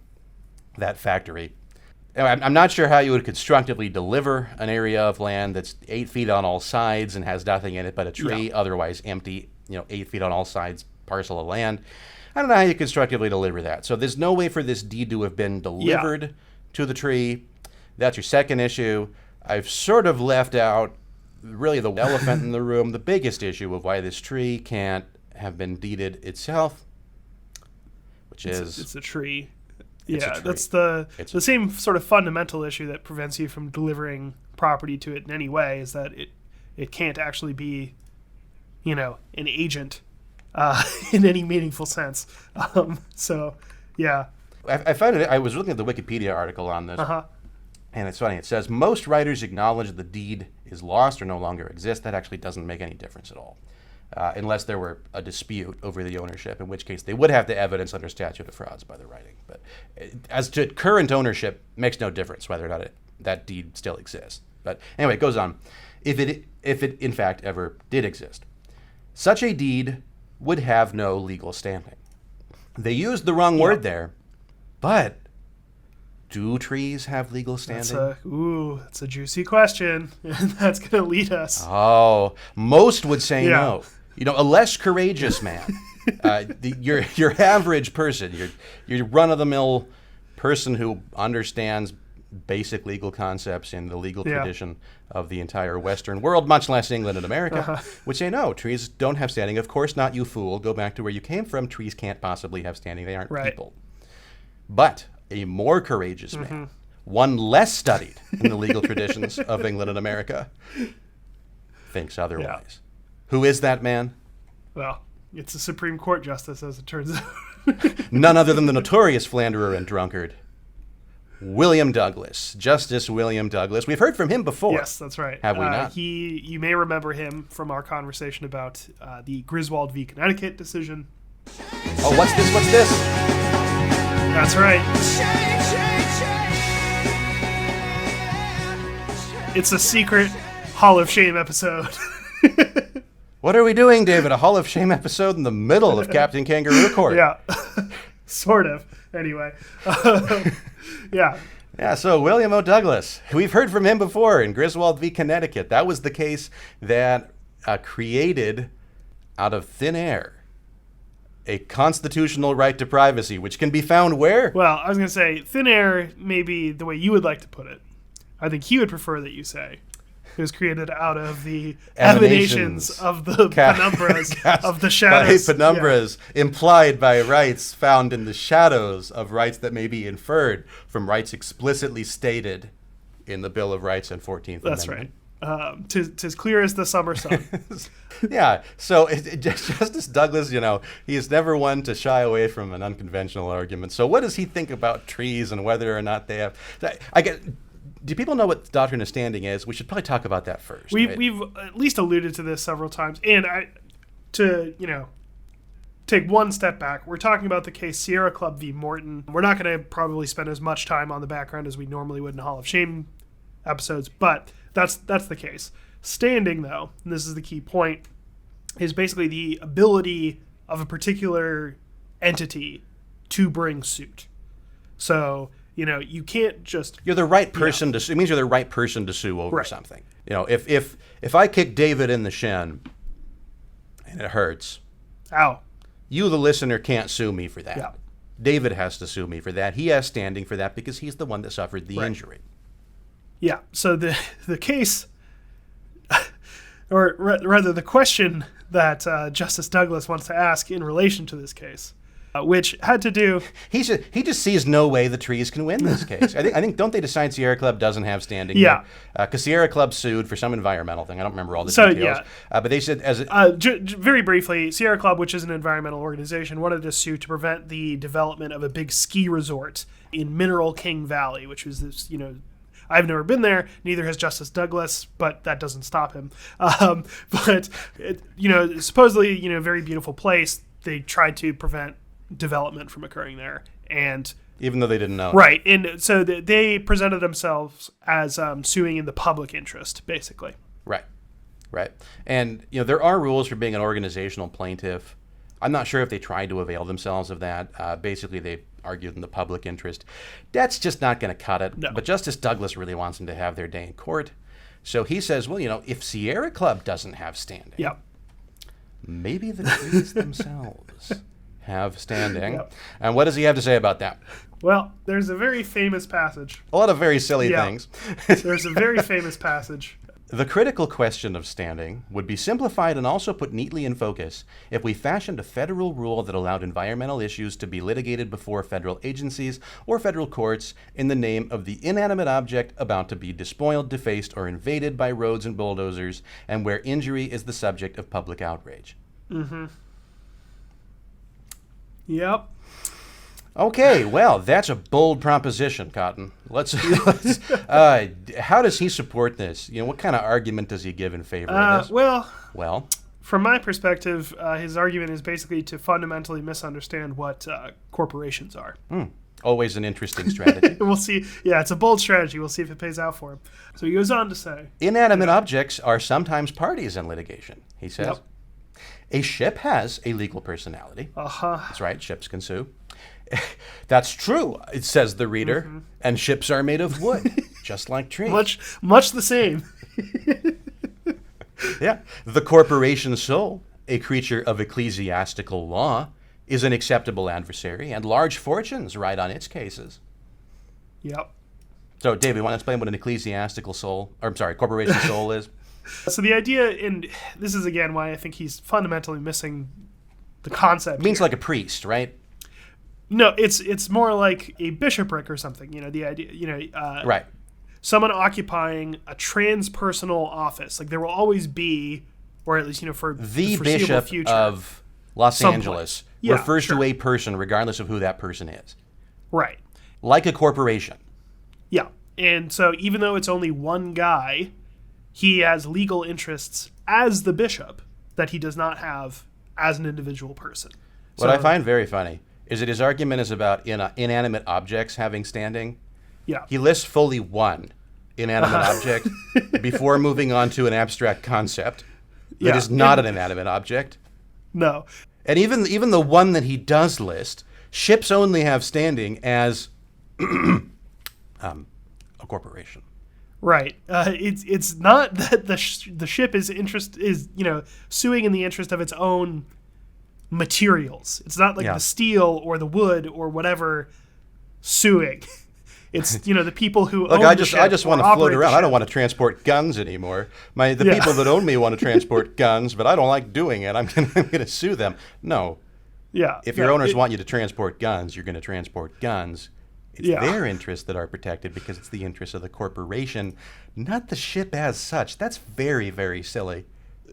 that factory. I'm not sure how you would constructively deliver an area of land that's 8 feet on all sides and has nothing in it but a tree, otherwise empty, 8 feet on all sides parcel of land. I don't know how you constructively deliver that. So there's no way for this deed to have been delivered to the tree. That's your second issue. I've sort of left out really the elephant in the room, the biggest issue of why this tree can't have been deeded itself, which is... It's a tree. It's a tree. That's the same sort of fundamental issue that prevents you from delivering property to it in any way, is that it can't actually be, an agent in any meaningful sense. I found it. I was looking at the Wikipedia article on this, and it's funny. It says, most writers acknowledge the deed is lost or no longer exists. That actually doesn't make any difference at all, unless there were a dispute over the ownership, in which case they would have to evidence under statute of frauds by the writing. But as to current ownership, makes no difference whether or not that deed still exists. But anyway, it goes on. If it in fact ever did exist, such a deed would have no legal standing. They used the wrong word there, but do trees have legal standing? That's a juicy question, and that's going to lead us. Oh, most would say no. A less courageous man, your average person, your run-of-the-mill person who understands basic legal concepts in the legal tradition of the entire Western world, much less England and America, would say, no, trees don't have standing. Of course not, you fool. Go back to where you came from. Trees can't possibly have standing. They aren't people. But a more courageous man, one less studied in the legal traditions of England and America, thinks otherwise. Who is that man? Well, it's a Supreme Court justice, as it turns out. None other than the notorious philanderer and drunkard, William Douglas, Justice William Douglas. We've heard from him before. Yes, that's right. Have we not? You may remember him from our conversation about the Griswold v. Connecticut decision. Oh, what's this? What's this? That's right. It's a secret Hall of Shame episode. What are we doing, David? A Hall of Shame episode in the middle of Captain Kangaroo Court? Yeah, sort of. Anyway. Yeah, so William O. Douglas, we've heard from him before in Griswold v. Connecticut. That was the case that created out of thin air a constitutional right to privacy, which can be found where? Well, I was going to say thin air may be the way you would like to put it. I think he would prefer that you say it was created out of the emanations of the penumbras of the shadows. By penumbras implied by rights found in the shadows of rights that may be inferred from rights explicitly stated in the Bill of Rights and 14th Amendment. That's right. Tis clear as the summer sun. Yeah. So Justice Douglas, he is never one to shy away from an unconventional argument. So what does he think about trees and whether or not they have... Do people know what the doctrine of standing is? We should probably talk about that first. We've at least alluded to this several times. And take one step back, we're talking about the case Sierra Club v. Morton. We're not going to probably spend as much time on the background as we normally would in Hall of Shame episodes, but that's the case. Standing, though, and this is the key point, is basically the ability of a particular entity to bring suit. So... you can't just... You're the right person to sue. It means you're the right person to sue over something. If I kick David in the shin and it hurts... Ow. You, the listener, can't sue me for that. Yeah. David has to sue me for that. He has standing for that because he's the one that suffered the injury. Yeah, so the case... or rather, the question that Justice Douglas wants to ask in relation to this case... which had to do... He just sees no way the trees can win this case. I think don't they decide Sierra Club doesn't have standing? Yeah. Because Sierra Club sued for some environmental thing. I don't remember all the details. Yeah. But they said... very briefly, Sierra Club, which is an environmental organization, wanted to sue to prevent the development of a big ski resort in Mineral King Valley, which was this, I've never been there, neither has Justice Douglas, but that doesn't stop him. Supposedly, very beautiful place. they tried to prevent development from occurring there. And even though they didn't know. Right. And so they presented themselves as suing in the public interest, basically. Right. Right. And, there are rules for being an organizational plaintiff. I'm not sure if they tried to avail themselves of that. Basically, they argued in the public interest. That's just not going to cut it. No. But Justice Douglas really wants them to have their day in court. So he says, well, if Sierra Club doesn't have standing, Yep. maybe the trees themselves have standing. Yep. And what does he have to say about that? Well, there's a very famous passage. A lot of very silly things. There's a very famous passage. The critical question of standing would be simplified and also put neatly in focus if we fashioned a federal rule that allowed environmental issues to be litigated before federal agencies or federal courts in the name of the inanimate object about to be despoiled, defaced, or invaded by roads and bulldozers, and where injury is the subject of public outrage. Mm-hmm. Yep. Okay, well, that's a bold proposition, Cotton. Let's how does he support this? What kind of argument does he give in favor of this? Well, from my perspective, his argument is basically to fundamentally misunderstand what corporations are. Always an interesting strategy. We'll see. Yeah, it's a bold strategy. We'll see if it pays out for him. So he goes on to say, inanimate objects are sometimes parties in litigation, he says. Yep. A ship has a legal personality. Uh-huh. That's right, ships can sue. That's true, it says the reader. Mm-hmm. And ships are made of wood, just like trees. Much the same. Yeah. The corporation soul, a creature of ecclesiastical law, is an acceptable adversary, and large fortunes ride on its cases. Yep. So, Dave, you want to explain what an corporation soul is? So the idea, and this is again why I think he's fundamentally missing the concept. It means here. like a priest, right? No, it's more like a bishopric or something. The idea, right. Someone occupying a transpersonal office. Like there will always be, or at least for the foreseeable bishop future, of Los Angeles refers sure. to a person regardless of who that person is. Right. Like a corporation. Yeah, and so even though it's only one guy, he has legal interests as the bishop that he does not have as an individual person. What I find very funny is that his argument is about inanimate objects having standing. Yeah. He lists fully one inanimate object before moving on to an abstract concept that is not an inanimate object. No. And even the one that he does list, ships only have standing as a corporation. Right. It's not that the ship is suing in the interest of its own materials. It's not like the steel or the wood or whatever suing. It's the people who own the ship. I just want to float around. I don't want to transport guns anymore. The people that own me want to transport guns, but I don't like doing it. I'm going to sue them. No. Yeah. If your owners want you to transport guns, you're going to transport guns. It's their interests that are protected because it's the interests of the corporation, not the ship as such. That's very, very silly.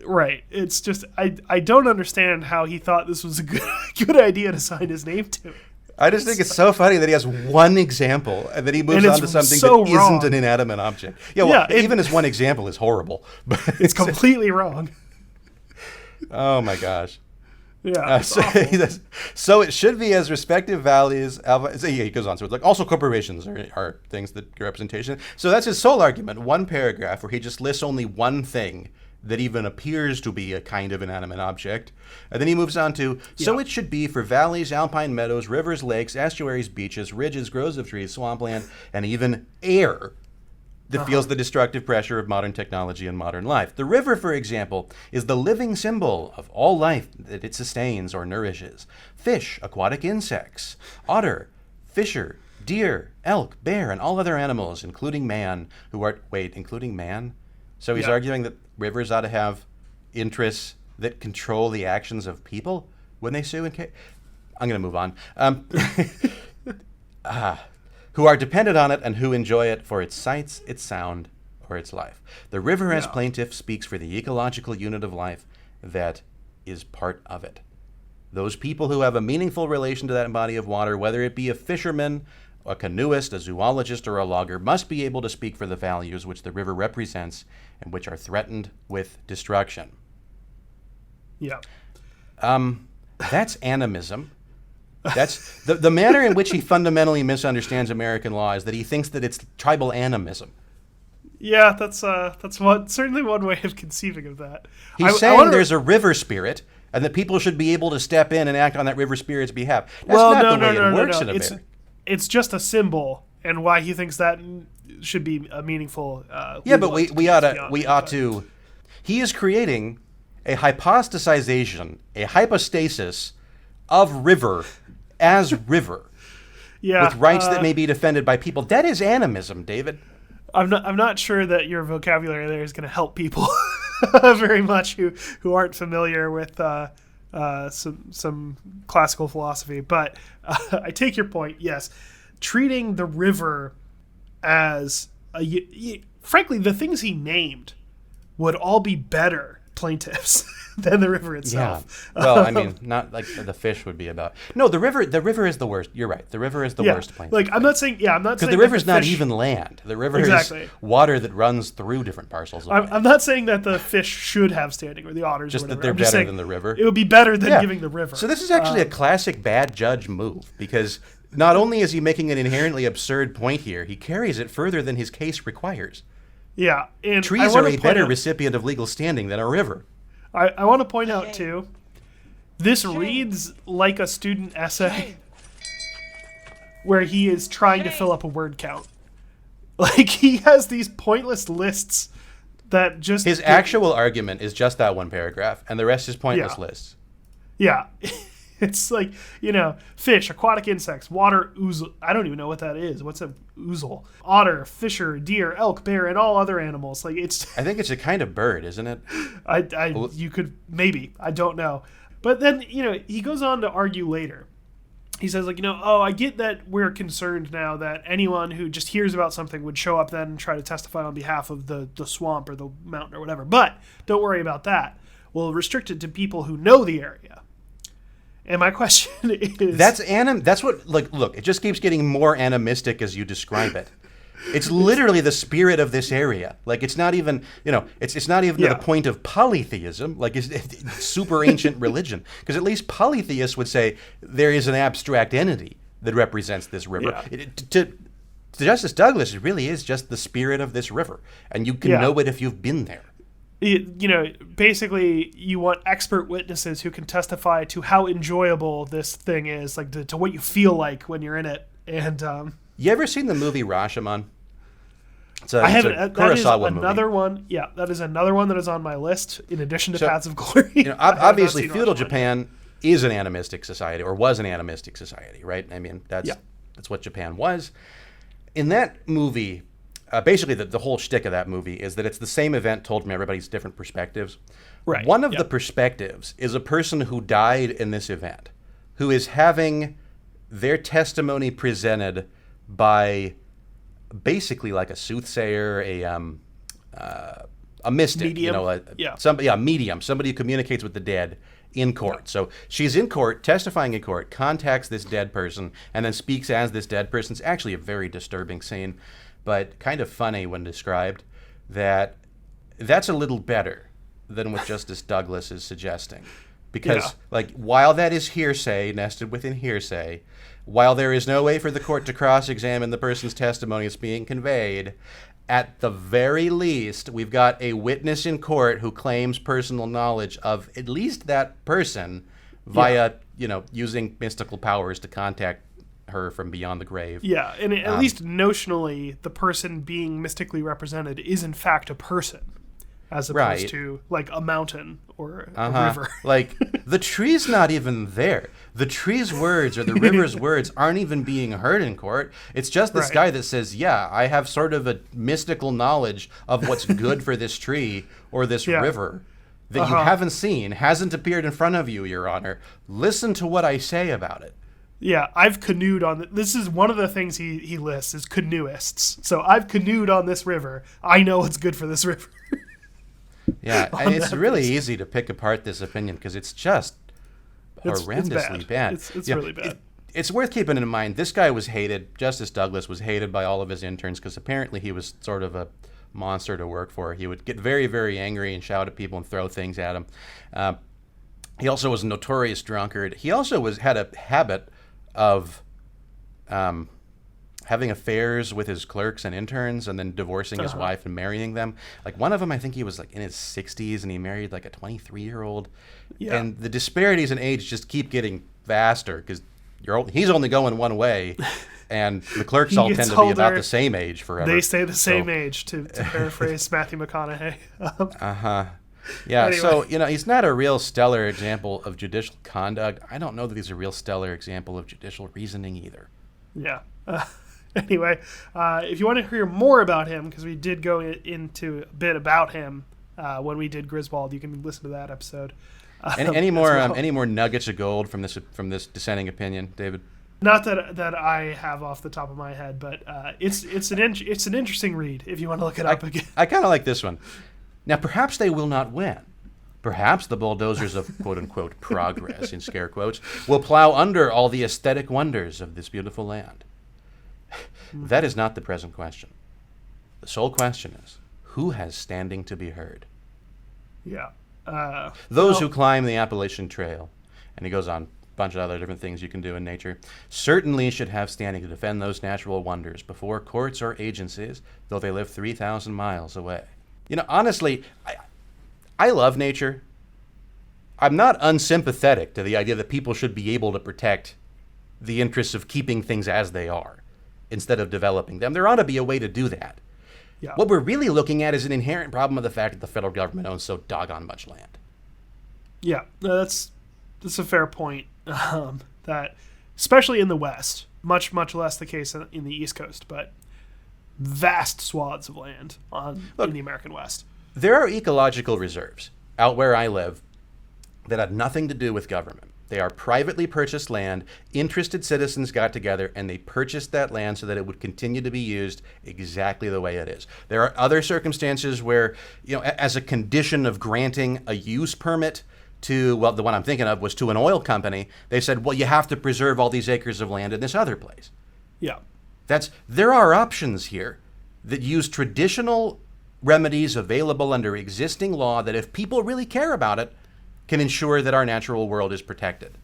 Right. It's just I don't understand how he thought this was a good idea to sign his name to. I just think it's so funny that he has one example and then he moves on to something that isn't an inanimate object. Even his one example is horrible. But it's completely wrong. Oh my gosh. Yeah. So it should be as respective values. He goes on. So it's like also corporations are things that get representation. So that's his sole argument. One paragraph where he just lists only one thing that even appears to be a kind of inanimate object. And then he moves on to, so it should be for valleys, alpine meadows, rivers, lakes, estuaries, beaches, ridges, groves of trees, swampland, and even air that feels the destructive pressure of modern technology and modern life. The river, for example, is the living symbol of all life that it sustains or nourishes. Fish, aquatic insects, otter, fisher, deer, elk, bear, and all other animals, including man, including man? So he's arguing that rivers ought to have interests that control the actions of people when they sue. I'm going to move on. Who are dependent on it and who enjoy it for its sights, its sound, or its life. The river as plaintiff speaks for the ecological unit of life that is part of it. Those people who have a meaningful relation to that body of water, whether it be a fisherman, a canoeist, a zoologist, or a logger, must be able to speak for the values which the river represents and which are threatened with destruction. Yeah. That's animism. That's the manner in which he fundamentally misunderstands American law is that he thinks that it's tribal animism. Yeah, that's certainly one way of conceiving of that. He's saying there's a river spirit and that people should be able to step in and act on that river spirit's behalf. That's not the way it works in America. It's just a symbol, and why he thinks that should be a meaningful. Yeah, but we ought to. He is creating a hypostasization, a hypostasis of river as river, with rights that may be defended by people. That is animism, David. I'm not sure that your vocabulary there is going to help people very much who aren't familiar with some classical philosophy. But I take your point. Yes, treating the river as frankly, the things he named would all be better plaintiffs than the river itself. Yeah. Well, I mean, not like the fish would be about. No, the river is the worst. You're right. The river is the worst plaintiff. Like I'm not saying because the river is not even land. The river is water that runs through different parcels of land. I'm not saying that the fish should have standing or the otters. Just or whatever. that they're better than the river. It would be better than giving the river. So this is actually a classic bad judge move because not only is he making an inherently absurd point here, he carries it further than his case requires. Yeah, and trees are a better recipient of legal standing than a river. I want to point out, too, this reads like a student essay where he is trying to fill up a word count. Like, he has these pointless lists that just... His actual argument is just that one paragraph, and the rest is pointless lists. Yeah. It's like, fish, aquatic insects, water ouzel. I don't even know what that is. What's a ouzel? Otter, fisher, deer, elk, bear, and all other animals. Like it's. I think it's a kind of bird, isn't it? You could maybe. I don't know. But then he goes on to argue later. He says I get that we're concerned now that anyone who just hears about something would show up then and try to testify on behalf of the swamp or the mountain or whatever. But don't worry about that. We'll restrict it to people who know the area. And my question is... That's what, look, it just keeps getting more animistic as you describe it. It's literally the spirit of this area. Like, it's not even, it's not even the point of polytheism, like it's super ancient religion. Because at least polytheists would say there is an abstract entity that represents this river. Yeah. To Justice Douglas, it really is just the spirit of this river. And you can know it if you've been there. Basically, you want expert witnesses who can testify to how enjoyable this thing is, like to what you feel like when you're in it. And you ever seen the movie Rashomon? I haven't. That is another movie. One. Yeah, that is another one that is on my list. In addition to Paths of Glory, obviously, feudal Japan is an animistic society, or was an animistic society, right? I mean, that's what Japan was. In that movie. Basically, the whole shtick of that movie is that it's the same event told from everybody's different perspectives. Right. One of the perspectives is a person who died in this event, who is having their testimony presented by basically like a soothsayer, a mystic, medium. Medium, somebody who communicates with the dead in court. Yeah. So she's in court, testifying in court, contacts this dead person, and then speaks as this dead person. It's actually a very disturbing scene. But kind of funny when described, that's a little better than what Justice Douglas is suggesting. Because, while that is hearsay, nested within hearsay, while there is no way for the court to cross-examine the person's testimony that's being conveyed, at the very least, we've got a witness in court who claims personal knowledge of at least that person via, using mystical powers to contact her from beyond the grave. Yeah, and at least notionally, the person being mystically represented is in fact a person, as opposed to like a mountain or a river. Like the tree's not even there. The tree's words or the river's words aren't even being heard in court. It's just this guy that says, I have sort of a mystical knowledge of what's good for this tree or this river that you haven't seen, hasn't appeared in front of you, Your Honor. Listen to what I say about it. Yeah, I've canoed on this is one of the things he lists is canoeists. So I've canoed on this river. I know what's good for this river. Yeah, and it's really easy to pick apart this opinion because it's just horrendously bad. It's really bad. It's worth keeping in mind, this guy was hated. Justice Douglas was hated by all of his interns because apparently he was sort of a monster to work for. He would get very, very angry and shout at people and throw things at them. He also was a notorious drunkard. He also had a habit of having affairs with his clerks and interns and then divorcing his wife and marrying them. Like one of them, I think he was like in his 60s and he married like a 23-year-old. Yeah. And the disparities in age just keep getting vaster because he's only going one way and the clerks all tend to be about the same age forever. They stay the same age, to paraphrase Matthew McConaughey. Yeah, anyway. So, he's not a real stellar example of judicial conduct. I don't know that he's a real stellar example of judicial reasoning either. Yeah. Anyway, if you want to hear more about him, because we did go into a bit about him when we did Griswold, you can listen to that episode. Any more nuggets of gold from this dissenting opinion, David? Not that I have off the top of my head, but it's an interesting read if you want to look it up again. I kind of like this one. Now, perhaps they will not win. Perhaps the bulldozers of quote-unquote progress, in scare quotes, will plow under all the aesthetic wonders of this beautiful land. That is not the present question. The sole question is, who has standing to be heard? Yeah. Those who climb the Appalachian Trail, and he goes on, a bunch of other different things you can do in nature, certainly should have standing to defend those natural wonders before courts or agencies, though they live 3,000 miles away. Honestly, I love nature. I'm not unsympathetic to the idea that people should be able to protect the interests of keeping things as they are instead of developing them. There ought to be a way to do that. Yeah. What we're really looking at is an inherent problem of the fact that the federal government owns so doggone much land. Yeah, that's a fair point. That, especially in the West, much less the case in the East Coast, but vast swaths of land in the American West. There are ecological reserves out where I live that have nothing to do with government. They are privately purchased land. Interested citizens got together and they purchased that land so that it would continue to be used exactly the way it is. There are other circumstances where, as a condition of granting a use permit to, the one I'm thinking of was to an oil company, they said, well, you have to preserve all these acres of land in this other place. Yeah. There are options here that use traditional remedies available under existing law that if people really care about it, can ensure that our natural world is protected.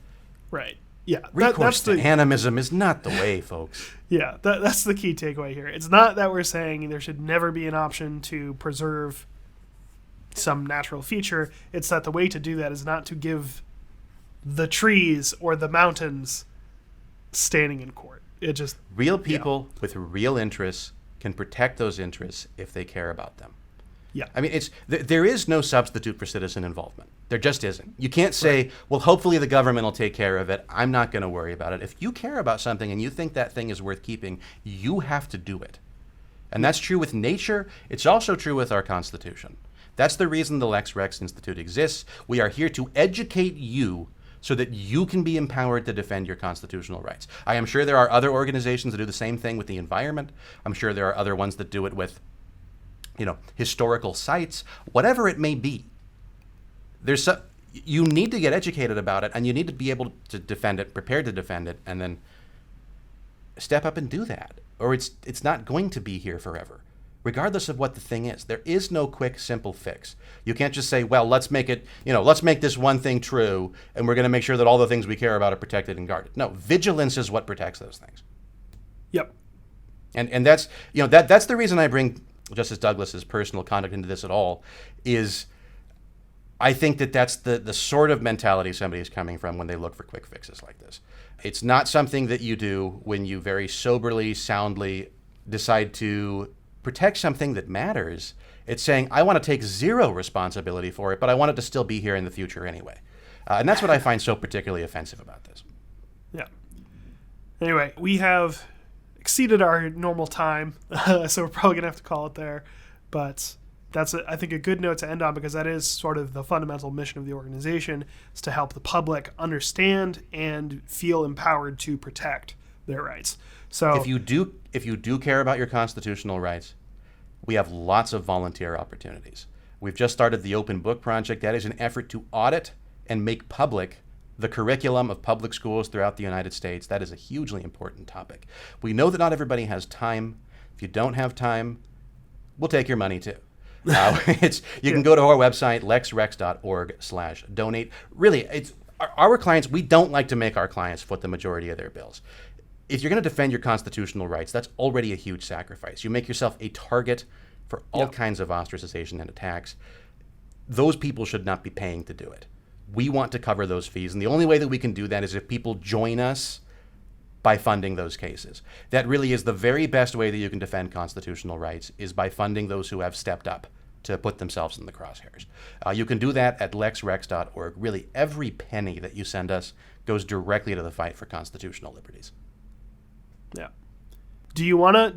Right. Yeah. Recourse to animism is not the way, folks. Yeah, that's the key takeaway here. It's not that we're saying there should never be an option to preserve some natural feature. It's that the way to do that is not to give the trees or the mountains standing in court. It just real people with real interests can protect those interests if they care about them. Yeah. I mean, there is no substitute for citizen involvement. There just isn't. You can't say, well, hopefully the government will take care of it. I'm not going to worry about it. If you care about something and you think that thing is worth keeping, you have to do it. And that's true with nature. It's also true with our Constitution. That's the reason the Lex Rex Institute exists. We are here to educate you so that you can be empowered to defend your constitutional rights. I am sure there are other organizations that do the same thing with the environment. I'm sure there are other ones that do it with historical sites, whatever it may be. You need to get educated about it, and you need to be able to defend it, prepared to defend it, and then step up and do that. Or it's not going to be here forever, regardless of what the thing is. There is no quick, simple fix. You can't just say, well, let's make this one thing true, and we're going to make sure that all the things we care about are protected and guarded. No, vigilance is what protects those things. Yep. And that's that's the reason I bring Justice Douglas's personal conduct into this at all, is I think that's the sort of mentality somebody is coming from when they look for quick fixes like this. It's not something that you do when you very soberly, soundly decide to protect something that matters. It's saying, I want to take zero responsibility for it, but I want it to still be here in the future anyway. And that's what I find so particularly offensive about this. Yeah. Anyway, we have exceeded our normal time, so we're probably going to have to call it there. But that's, I think, a good note to end on, because that is sort of the fundamental mission of the organization, is to help the public understand and feel empowered to protect their rights. So if you do care about your constitutional rights, we have lots of volunteer opportunities. We've just started the Open Book Project. That is an effort to audit and make public the curriculum of public schools throughout the United States. That is a hugely important topic. We know that not everybody has time. If you don't have time, we'll take your money too. You can go to our website, lexrex.org/donate. Really, it's our clients. We don't like to make our clients foot the majority of their bills. If you're going to defend your constitutional rights, that's already a huge sacrifice. You make yourself a target for all kinds of ostracization and attacks. Those people should not be paying to do it. We want to cover those fees, and the only way that we can do that is if people join us by funding those cases. That really is the very best way that you can defend constitutional rights, is by funding those who have stepped up to put themselves in the crosshairs. You can do that at lexrex.org. Really, every penny that you send us goes directly to the fight for constitutional liberties. Yeah. Do you wanna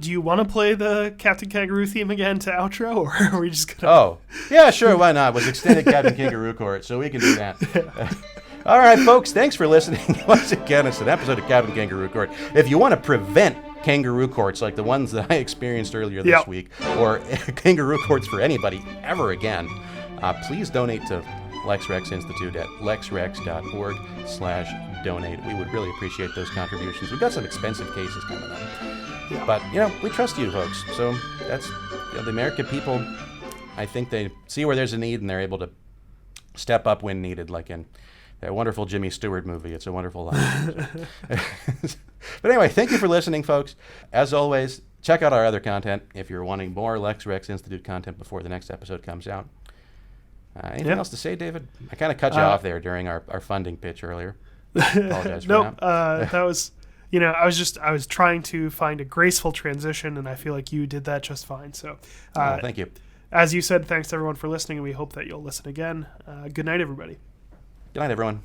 play the Captain Kangaroo theme again to outro, or are we just gonna? Oh, yeah, sure, why not? With extended Captain Kangaroo Court, so we can do that. All right, folks, thanks for listening. Once again, it's an episode of Captain Kangaroo Court. If you want to prevent kangaroo courts like the ones that I experienced earlier this week, or kangaroo courts for anybody ever again, please donate to Lex Rex Institute at lexrex.org/donate. We would really appreciate those contributions. We've got some expensive cases coming up. Yeah. But, we trust you folks. So that's the American people. I think they see where there's a need and they're able to step up when needed, like in that wonderful Jimmy Stewart movie, It's a Wonderful Life. But anyway, thank you for listening, folks. As always, check out our other content if you're wanting more Lex Rex Institute content before the next episode comes out. Anything else to say, David? I kind of cut you off there during our funding pitch earlier. Apologize for that. That was... I was trying to find a graceful transition, and I feel like you did that just fine. So, thank you. As you said, thanks to everyone for listening, and we hope that you'll listen again. Good night, everybody. Good night, everyone.